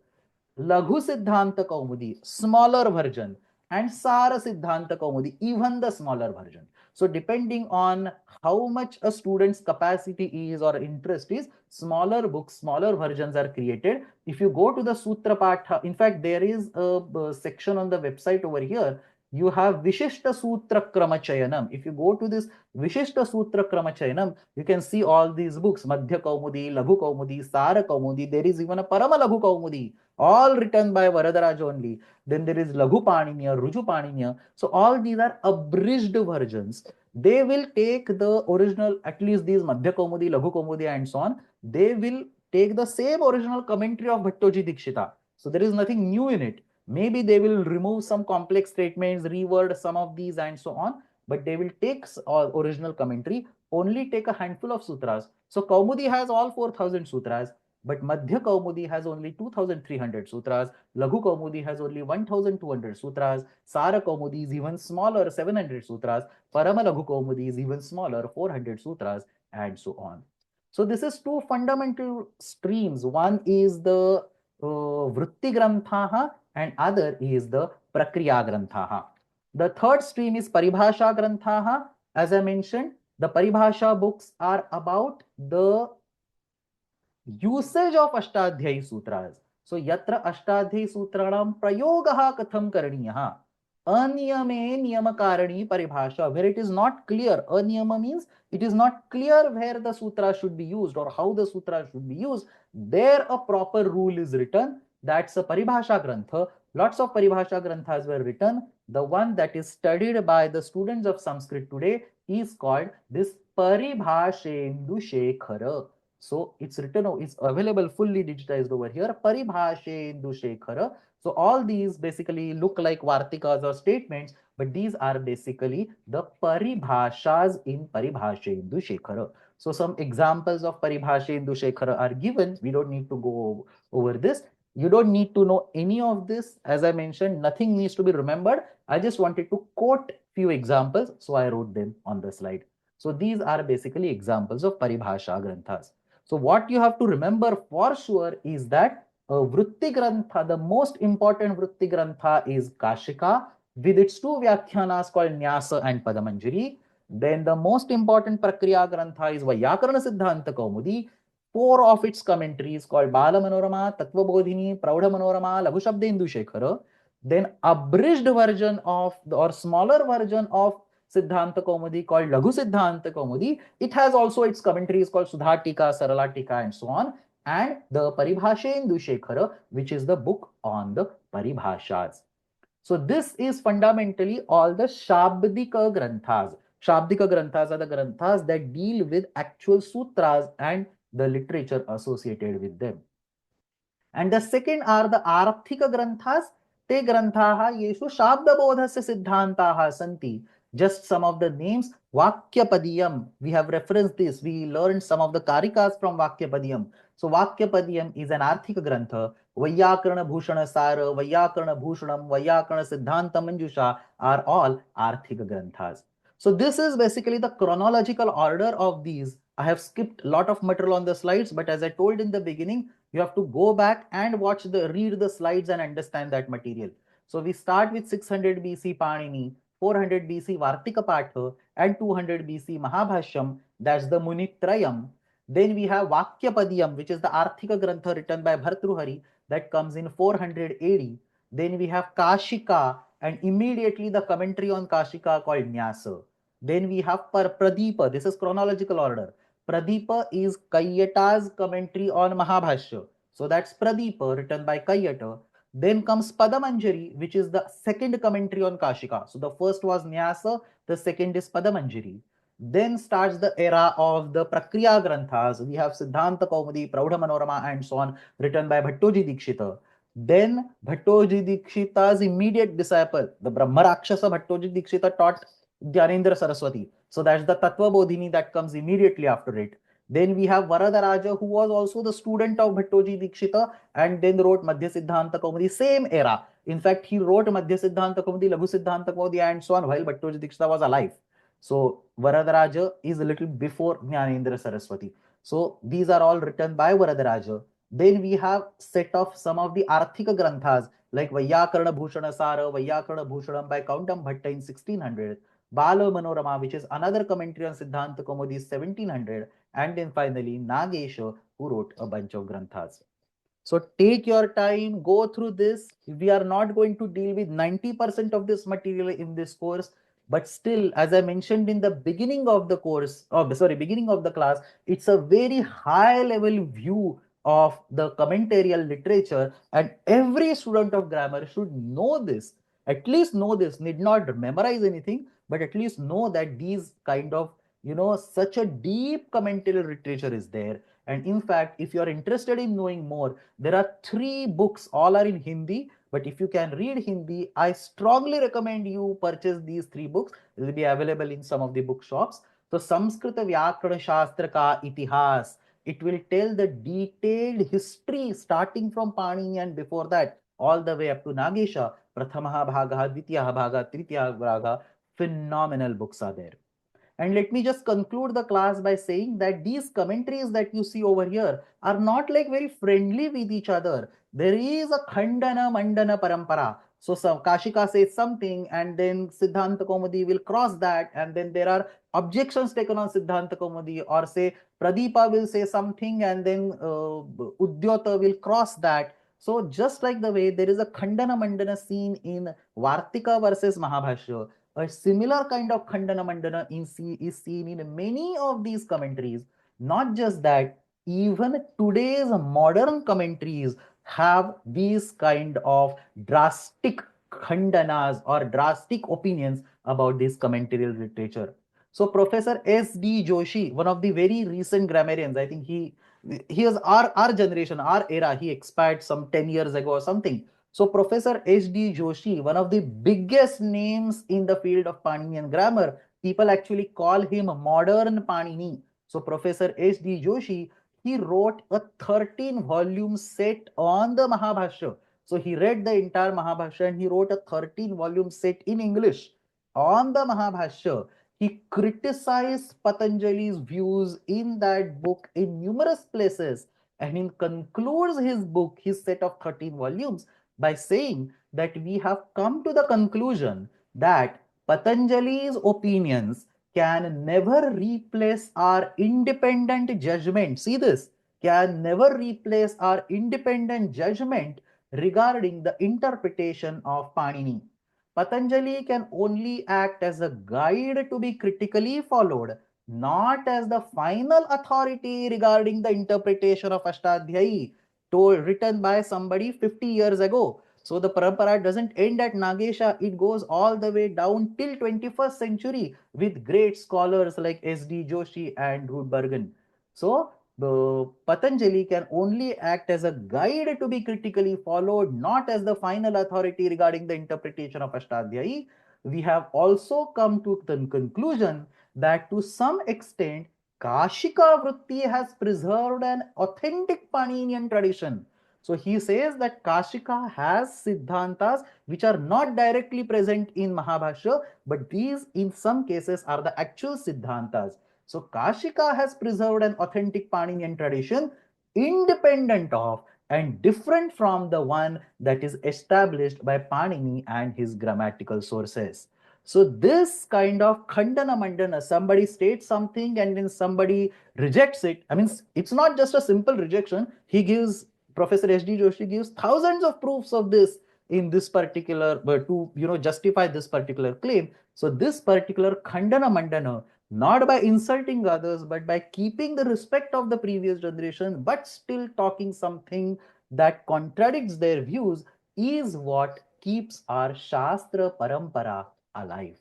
Laghu Siddhanta Kaumudi, smaller version, and Sara Siddhanta Kaumudi, even the smaller version. So depending on how much a student's capacity is or interest is, smaller books, smaller versions are created. If you go to the Sutra Patha, in fact, there is a section on the website over here. You have Vishishta Sutra Krama Chayanam. If you go to this Vishishta Sutra Krama Chayanam, you can see all these books, Madhya Kaumudi, Laghu Kaumudi, Sara Kaumudi. There is even a Parama Laghu Kaumudi, all written by Varadaraj only. Then there is Laghu Paniniya, Ruju Paniniya. So all these are abridged versions. They will take the original, at least these Madhya Kaumudi, Laghu Kaumudi and so on. They will take the same original commentary of Bhattoji Dikshita. So there is nothing new in it. Maybe they will remove some complex statements, reword some of these and so on. But they will take original commentary, only take a handful of sutras. So Kaumudi has all 4,000 sutras. But Madhya Kaumudi has only 2,300 sutras. Laghu Kaumudi has only 1,200 sutras. Sara Kaumudi is even smaller, 700 sutras. Parama Laghu Kaumudi is even smaller, 400 sutras, and so on. So this is 2 fundamental streams. One is the Vritti Granthaha and other is the prakriya granthaha. The third stream is paribhasha granthaha. As I mentioned, the paribhasha books are about the usage of Ashtadhyayi sutras. So yatra Ashtadhyayi sutranam prayogaha katham karaniyaha. Aniyame niyamakарणी paribhasha, where it is not clear. Aniyama means it is not clear where the sutra should be used or how the sutra should be used. There a proper rule is written. That's a paribhasha grantha. Lots of paribhasha granthas were written. The one that is studied by the students of Sanskrit today is called this Paribhashendu Shekhara. So it's written, it's available fully digitized over here, Paribhashendu Shekhara. So all these basically look like Vartikas or statements, but these are basically the paribhashas in Paribhashendu Shekhara. So some examples of Paribhashendu Shekhara are given. We don't need to go over this. You don't need to know any of this. As I mentioned, nothing needs to be remembered. I just wanted to quote few examples, so I wrote them on the slide. So these are basically examples of Paribhasha Granthas. So what you have to remember for sure is that Vritti Grantha, the most important Vritti Grantha is Kashika with its two Vyakhyanas called Nyasa and Padamanjari. Then the most important Prakriya Grantha is Vaiyakarana Siddhanta Kaumudi. Four of its commentaries called Bala Manorama, Tattva Bodhini, Praudha Manorama, Laghu Shabdendu Shekhara. Then abridged version of or smaller version of Siddhanta Kaumudi called Laghu Siddhanta Kaumudi. It has also its commentaries called Sudha Tika, Sarala Tika, and so on. And the Paribhashendu Shekhara, which is the book on the Paribhashas. So this is fundamentally all the Shabdika Granthas. Shabdika Granthas are the Granthas that deal with actual sutras and the literature associated with them. And the second are the Arthika Granthas. Te Granthaha Yeshu Shabdabodhasya Siddhantaha Santi. Just some of the names. Vakyapadiyam. We have referenced this. We learned some of the Karikas from Vakyapadiyam. So Vakyapadiyam is an Arthika Grantha. Vaiyakarana Bhushana Sara, Vaiyakarana Bhushanam, Vaiyakarana Siddhanta Manjusha are all Arthika Granthas. So this is basically the chronological order of these. I have skipped a lot of material on the slides, but as I told in the beginning, you have to go back and read the slides and understand that material. So we start with 600 BC Panini, 400 BC Vartika Patha, and 200 BC Mahabhashyam. That's the Munitrayam. Then we have Vakyapadiyam, which is the Arthika Grantha written by Bhartruhari, that comes in 400 AD. Then we have Kashika, and immediately the commentary on Kashika called Nyasa. Then we have Pradeepa. This is chronological order. Pradeepa is Kayyata's commentary on Mahabhashya. So that's Pradeepa written by Kayyata. Then comes Padamanjari, which is the second commentary on Kashika. So the first was Nyasa, the second is Padamanjari. Then starts the era of the Prakriya Granthas. We have Siddhanta Kaumudi, Praudha Manorama, and so on, written by Bhattoji Dikshita. Then Bhattoji Dikshita's immediate disciple, the Brahma Rakshasa Bhattoji Dikshita, taught Dhyanendra Saraswati. So that's the Tattva Bodhini that comes immediately after it. Then we have Varadaraja, who was also the student of Bhattoji Dikshita and then wrote Madhya Siddhanta Kaumudi, same era. In fact, he wrote Madhya Siddhanta Kaumudi, Laghu Siddhanta Kaumudi, and so on while Bhattoji Dikshita was alive. So Varadaraja is a little before Dhyanendra Saraswati. So these are all written by Varadaraja. Then we have set of some of the Arthika Granthas like Vaiyakarana Bhushana Sara, Vaiyakarana Bhushanam by Kauntam Bhatta in 1600. Bala Manorama, which is another commentary on Siddhanta Kaumudi, 1700, and then finally Nagesha, who wrote a bunch of granthas. So take your time, go through this. We are not going to deal with 90% of this material in this course, but still, as I mentioned in the beginning of the course, beginning of the class, it's a very high level view of the commentarial literature, and every student of grammar should know this. At least know this, need not memorize anything, but at least know that these kind of, such a deep commentarial literature is there. And in fact, if you are interested in knowing more, there are 3 books, all are in Hindi. But if you can read Hindi, I strongly recommend you purchase these 3 books. They will be available in some of the bookshops. So Samskrita Vyakarana Shastra Ka Itihas. It will tell the detailed history starting from Panini and before that, all the way up to Nagesha. Prathamaha Bhaga, Dvitiyaha Bhaga, Tritiyaha Bhaga. Phenomenal books are there. And let me just conclude the class by saying that these commentaries that you see over here are not like very friendly with each other. There is a Khandana Mandana Parampara. So Kashika says something, and then Siddhanta Kaumudi will cross that, and then there are objections taken on Siddhanta Kaumudi, or say Pradeepa will say something, and then Udyota will cross that. So just like the way there is a Khandana Mandana scene in Vartika versus Mahabhashya, a similar kind of Khandana Mandana is seen in many of these commentaries. Not just that, even today's modern commentaries have these kind of drastic khandanas or drastic opinions about this commentarial literature. So Professor S.D. Joshi, one of the very recent grammarians, I think he is our generation, our era. He expired some 10 years ago or something. So Professor H.D. Joshi, one of the biggest names in the field of Paninian grammar, people actually call him modern Panini. So Professor H.D. Joshi, he wrote a 13-volume set on the Mahabhashya. So he read the entire Mahabhashya and he wrote a 13-volume set in English on the Mahabhashya. He criticized Patanjali's views in that book in numerous places, and he concludes his book, his set of 13 volumes, by saying that we have come to the conclusion that Patanjali's opinions can never replace our independent judgment. See this, can never replace our independent judgment regarding the interpretation of Panini. Patanjali can only act as a guide to be critically followed, not as the final authority regarding the interpretation of Ashtadhyayi, written by somebody 50 years ago. So the parampara doesn't end at Nagesha, it goes all the way down till 21st century with great scholars like S.D. Joshi and Rudbergen. So the Patanjali can only act as a guide to be critically followed, not as the final authority regarding the interpretation of Ashtadhyayi. We have also come to the conclusion that to some extent, Kashika Vritti has preserved an authentic Paninian tradition. So he says that Kashika has Siddhantas which are not directly present in Mahabhashya, but these in some cases are the actual Siddhantas. So Kashika has preserved an authentic Paninian tradition independent of and different from the one that is established by Panini and his grammatical sources. So this kind of Khandana Mandana, somebody states something and then somebody rejects it. I mean, it's not just a simple rejection. He gives, Professor S.D. Joshi gives thousands of proofs of this in this particular, to justify this particular claim. So this particular Khandana Mandana, not by insulting others, but by keeping the respect of the previous generation, but still talking something that contradicts their views, is what keeps our Shastra Parampara alive.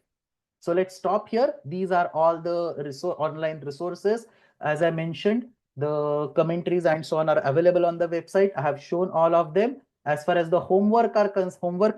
So let's stop here. These are all the online resources. As I mentioned, the commentaries and so on are available on the website. I have shown all of them. As far as the homework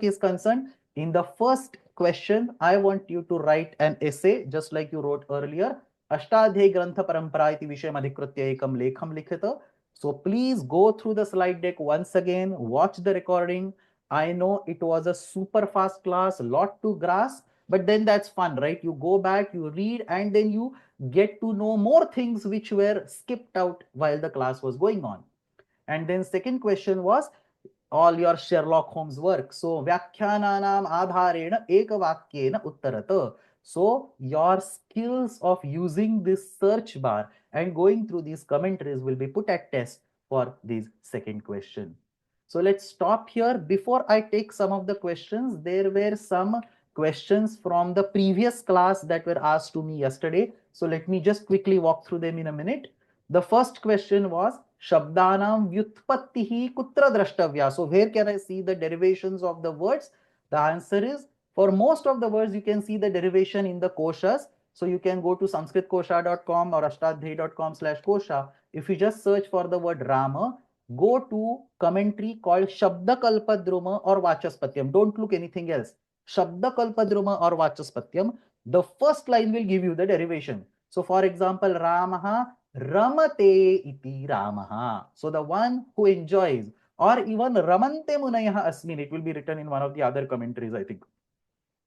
is concerned, in the first question, I want you to write an essay, just like you wrote earlier. Ashtadhyayi Grantha Parampara iti vishayam adhikritya ekam lekham likhita. So please go through the slide deck once again, watch the recording. I know it was a super fast class, a lot to grasp, but then that's fun, right? You go back, you read, and then you get to know more things which were skipped out while the class was going on. And then second question was all your Sherlock Holmes work. So Vyakhyananam Adharena Ekavakyena Uttarata. So your skills of using this search bar and going through these commentaries will be put at test for this second question. So let's stop here. Before I take some of the questions, there were some questions from the previous class that were asked to me yesterday. So let me just quickly walk through them in a minute. The first question was Shabdanam Vyutpattihi Kutra Drashtavya. So where can I see the derivations of the words? The answer is, for most of the words, you can see the derivation in the koshas. So you can go to sanskritkosha.com or ashtadhyayi.com/kosha. If you just search for the word Rama, go to commentary called Shabdakalpadruma or Vachaspatyam. Don't look anything else. Shabdakalpadruma or Vachaspatyam. The first line will give you the derivation. So for example, Ramaha Ramate iti Ramaha. So the one who enjoys, or even Ramante Munayaha Asmin, it will be written in one of the other commentaries, I think.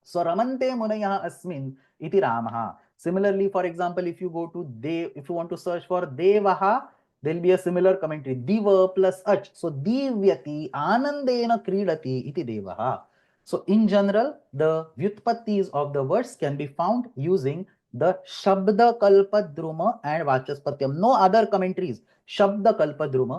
So Ramante Munayaha Asmin iti Ramaha. Similarly, for example, if you go to if you want to search for Devaha, there will be a similar commentary. Diva plus Ach. So Divyati Anandena Kridati iti Devaha. So in general, the vyutpattis of the words can be found using the Shabda Kalpadruma and Vachaspatyam. No other commentaries. Shabda Kalpadruma,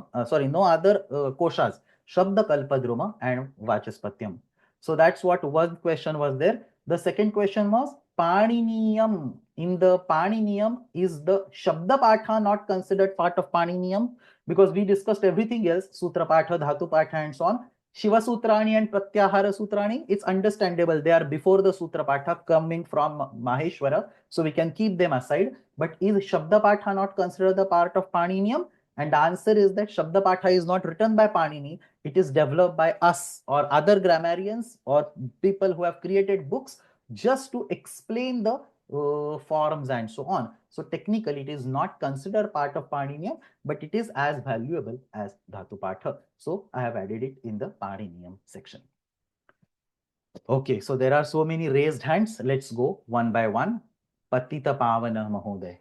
no other koshas. Shabda Kalpadruma and Vachaspatyam. So that's what one question was there. The second question was Paniniyam. In the Paniniyam, is the Shabda Patha not considered part of Paniniyam? Because we discussed everything else, Sutra Patha, Dhatu Patha and so on. Shiva Sutrani and Pratyahara Sutrani, it's understandable. They are before the Sutra Patha coming from Maheshwara. So we can keep them aside. But is Shabda Patha not considered the part of Paniniyam? And the answer is that Shabda Patha is not written by Panini. It is developed by us or other grammarians or people who have created books just to explain the forms and so on. So technically it is not considered part of Paniniyam, but it is as valuable as Dhatu Patha. So I have added it in the Paniniyam section. Okay, so there are so many raised hands. Let's go one by one. Patita Pavana Mahoday.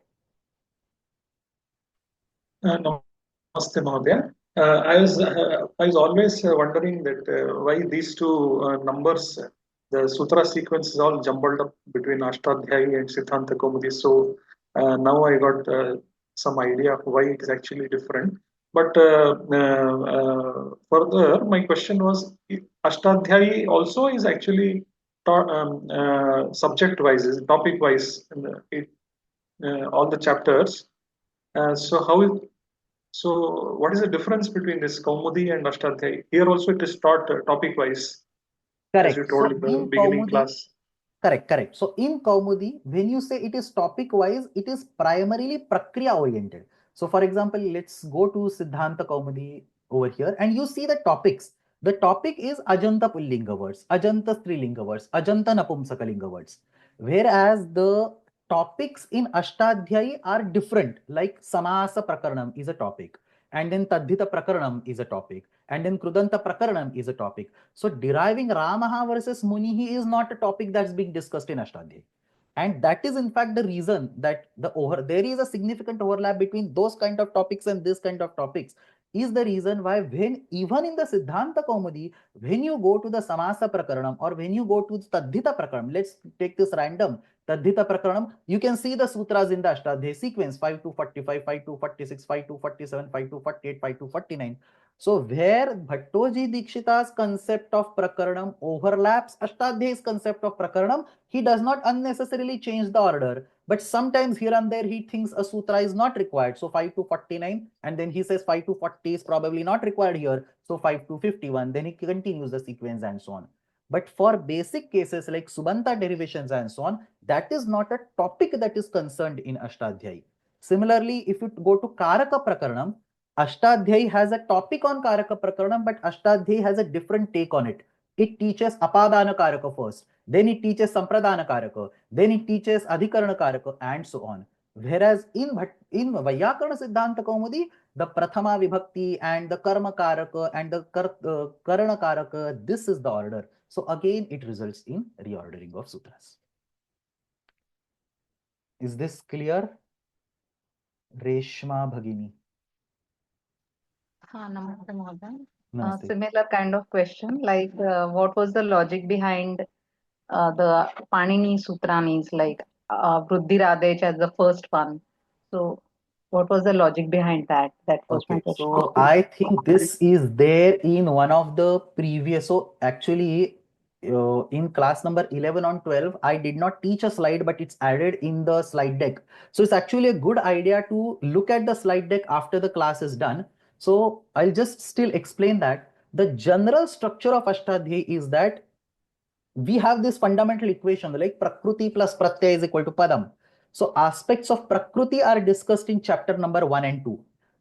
Namaste Mahodaya. I was always wondering that why these two numbers, the sutra sequence is all jumbled up between Ashtadhyayi and Siddhanta Kaumudi. So now I got some idea of why it is actually different. But further, my question was, Ashtadhyayi also is actually subject-wise, topic-wise, all the chapters. So what is the difference between this Kaumudi and Ashtadhyayi? Here also it is taught topic-wise, as you told in the beginning class. Correct. So in Kaumudi, when you say it is topic-wise, it is primarily Prakriya-oriented. So for example, let's go to Siddhanta Kaumudi over here and you see the topics. The topic is Ajanta Pullinga words, Ajanta Strilinga words, Ajanta Napumsakalinga words. Whereas the topics in Ashtadhyayi are different, like Samasa Prakaranam is a topic, and then Tadhita Prakaranam is a topic, and then Krudanta Prakaranam is a topic. So deriving Ramaha versus Munihi is not a topic that's being discussed in Ashtadhyayi. And that is in fact the reason that there is a significant overlap between those kind of topics and this kind of topics, is the reason why when even in the Siddhanta Kaumudi, when you go to the Samasa Prakaranam or when you go to the Tadhita Prakaranam, let's take this random Tadhita Prakaranam, you can see the sutras in the Ashtadhyayi sequence 5 to 45, 5 to 46, 5 to 47, 5 to 48, 5 to 49. So where Bhattoji Dikshita's concept of Prakaranam overlaps Ashtadhyayi's concept of Prakaranam, he does not unnecessarily change the order, but sometimes here and there he thinks a sutra is not required. So 5 to 49, and then he says 5 to 40 is probably not required here. So 5 to 51, then he continues the sequence and so on. But for basic cases like Subanta derivations and so on, that is not a topic that is concerned in Ashtadhyayi. Similarly, if you go to Karaka Prakaranam, Ashtadhyayi has a topic on Karaka Prakaranam, but Ashtadhyayi has a different take on it. It teaches Apadana Karaka first, then it teaches Sampradana Karaka, then it teaches Adhikarana Karaka, and so on. Whereas in Vaiyakarana Siddhanta Kaumudi, the Prathama Vibhakti and the Karma Karaka and the Karana Karaka, this is the order. So again, it results in reordering of sutras. Is this clear? Reshma Bhagini. Namaste, Mohan. Namaste. Similar kind of question, like what was the logic behind the Panini Sutranis, like Vruddhi Radech as the first one? So what was the logic behind that? That was my question. So I think this is there in one of the previous. So actually, in class number 11 on 12, I did not teach a slide, but it's added in the slide deck. So it's actually a good idea to look at the slide deck after the class is done. So I'll just still explain that. The general structure of Ashtadhyayi is that we have this fundamental equation like Prakruti plus Pratyaya is equal to Padam. So aspects of Prakruti are discussed in chapter number 1 and 2.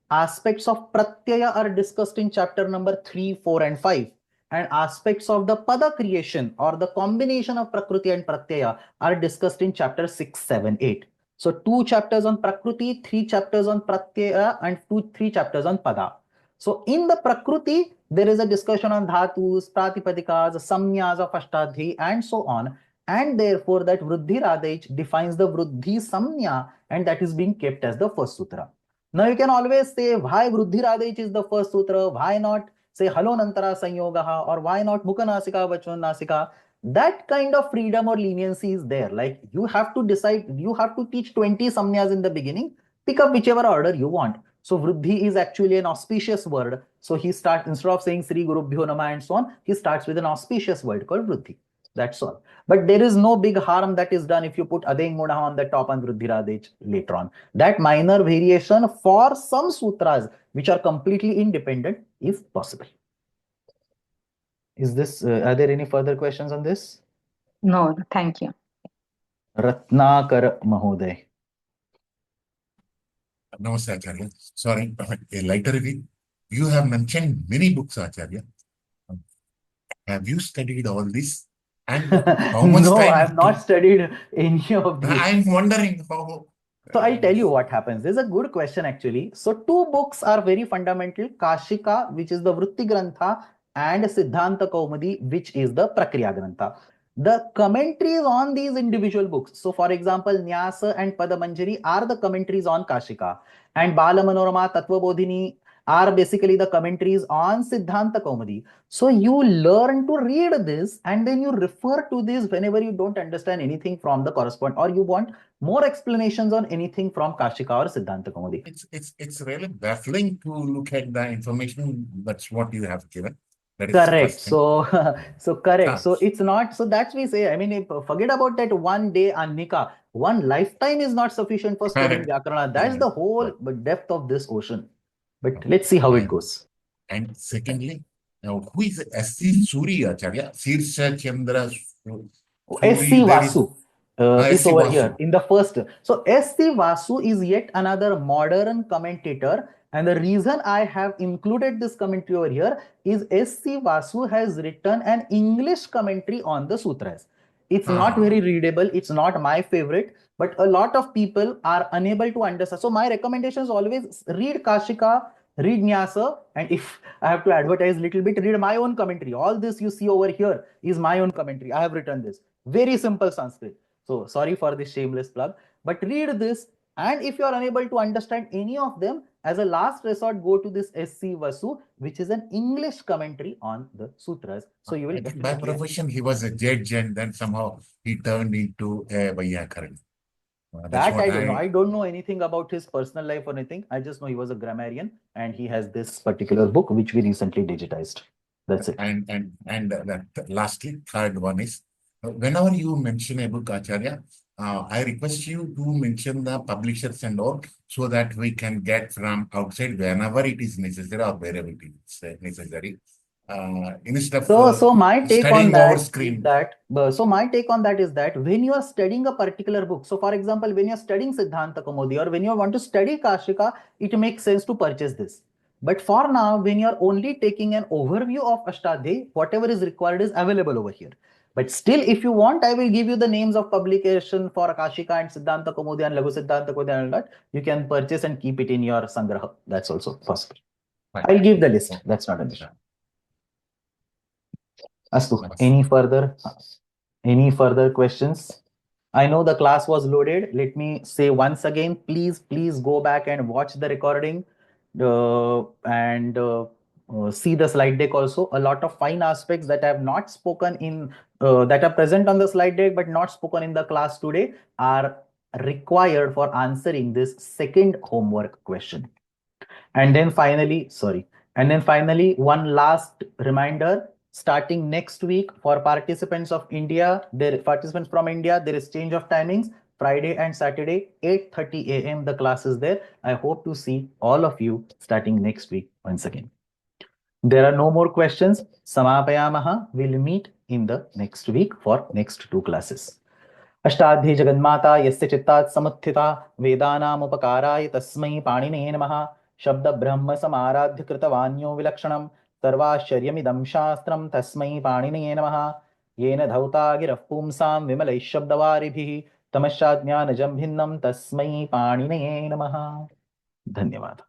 Aspects of Pratyaya are discussed in chapter number 3, 4 and 5. And aspects of the Pada creation or the combination of Prakruti and Pratyaya are discussed in chapter 6, 7, 8. So 2 chapters on Prakruti, 3 chapters on Pratyaya and 3 chapters on Pada. So in the Prakruti, there is a discussion on dhatus, pratipadikas, samnyas of Ashtadhyayi and so on. And therefore that Vruddhi Radech defines the Vruddhi Samnya and that is being kept as the first sutra. Now you can always say why Vruddhi Radech is the first sutra, why not say halonantara sanyogaha, or why not mukhanasika vachonasika. That kind of freedom or leniency is there. Like you have to decide, you have to teach 20 samnyas in the beginning, pick up whichever order you want. So Vruddhi is actually an auspicious word. So he starts, instead of saying Sri Gurubhyo Namah and so on, he starts with an auspicious word called Vruddhi. That's all. But there is no big harm that is done if you put Adeng Gunaha on the top and Vruddhiradej later on. That minor variation for some sutras which are completely independent is possible. Is this, are there any further questions on this? No, thank you. Ratnakar Mahoday. Namaste, Acharya. Sorry, a lighter read. You have mentioned many books, Acharya. Have you studied all this? And how much No, time? I have not studied any of these. I'm wondering how. So I'll tell you what happens. This is a good question actually. So two books are very fundamental: Kashika, which is the Vritti Grantha, and Siddhanta Kaumudi, which is the Prakriya Grantha. The commentaries on these individual books. So for example, Nyasa and Padamanjari are the commentaries on Kashika, and Bala Manorama, Tattva Bodhini are basically the commentaries on Siddhanta Kaumudi. So you learn to read this and then you refer to this whenever you don't understand anything from the correspondent, or you want more explanations on anything from Kashika or Siddhanta Kaumudi. It's really baffling to look at the information. That's what you have given. That is Correct. So, correct. So Ah. it's not, so that's we say, I mean, forget about that one day Annika. One lifetime is not sufficient for studying Correct. Vyakarana. That's the whole depth of this ocean. But let's see how it goes. And secondly, now who is S.C. Suri, Acharya? Sirsha Chandra S.C. there is- Vasu is S.C. over Vasu. here in the first. So S.C. Vasu is yet another modern commentator. And the reason I have included this commentary over here is S.C. Vasu has written an English commentary on the sutras. It's not very readable. It's not my favorite, but a lot of people are unable to understand. So my recommendation is always read Kashika, read Nyasa, and if I have to advertise a little bit, read my own commentary. All this you see over here is my own commentary. I have written this. Very simple Sanskrit. So sorry for this shameless plug, but read this. And if you are unable to understand any of them, as a last resort, go to this S.C. Vasu, which is an English commentary on the sutras. So you will By profession, he was a judge, and then somehow he turned into a Vaiyakaran. That I don't know. I don't know anything about his personal life or anything. I just know he was a grammarian and he has this particular book which we recently digitized. That's it. And lastly, third one is whenever you mention a book, Acharya, I request you to mention the publishers and all, so that we can get from outside whenever it is necessary or wherever it is necessary. Instead of So my take on studying over that screen. is that, so my take on that is that when you are studying a particular book, so for example, when you are studying Siddhanta Kaumudi or when you want to study Kashika, it makes sense to purchase this. But for now, when you are only taking an overview of Ashtadhyayi, whatever is required is available over here. But still, if you want, I will give you the names of publication for Kashika and Siddhanta Kaumudi and Laghu Siddhanta Kaumudi and all that. You can purchase and keep it in your Sangraha. That's also possible. Fine. I'll give the list. That's not an issue. Astu, any further questions? I know the class was loaded. Let me say once again, please go back and watch the recording and see the slide deck also. A lot of fine aspects that I have not spoken in, that are present on the slide deck but not spoken in the class today are required for answering this second homework question. And then finally, one last reminder. Starting next week for participants from India, there is change of timings. Friday and Saturday, 8:30 a.m. the class is there. I hope to see all of you starting next week once again. There are no more questions. Samapayamaha. We'll meet in the next week for next two classes. Ashtadhyayi जगन्माता यस्य चित्तात् समुत्थिता वेदानामुपकाराय तस्मै पाणिनये नमः शब्द ब्रह्म समाराध्य कृतवान्यो विलक्षणं सर्वाश्चर्यमिदं शास्त्रं तस्मै पाणिनये नमः येन धौता गिरः पुंसां विमलैः शब्दवारिभिः तमश्चाज्ञानजं भिन्नं तस्मै पाणिनये नमः। धन्यवाद।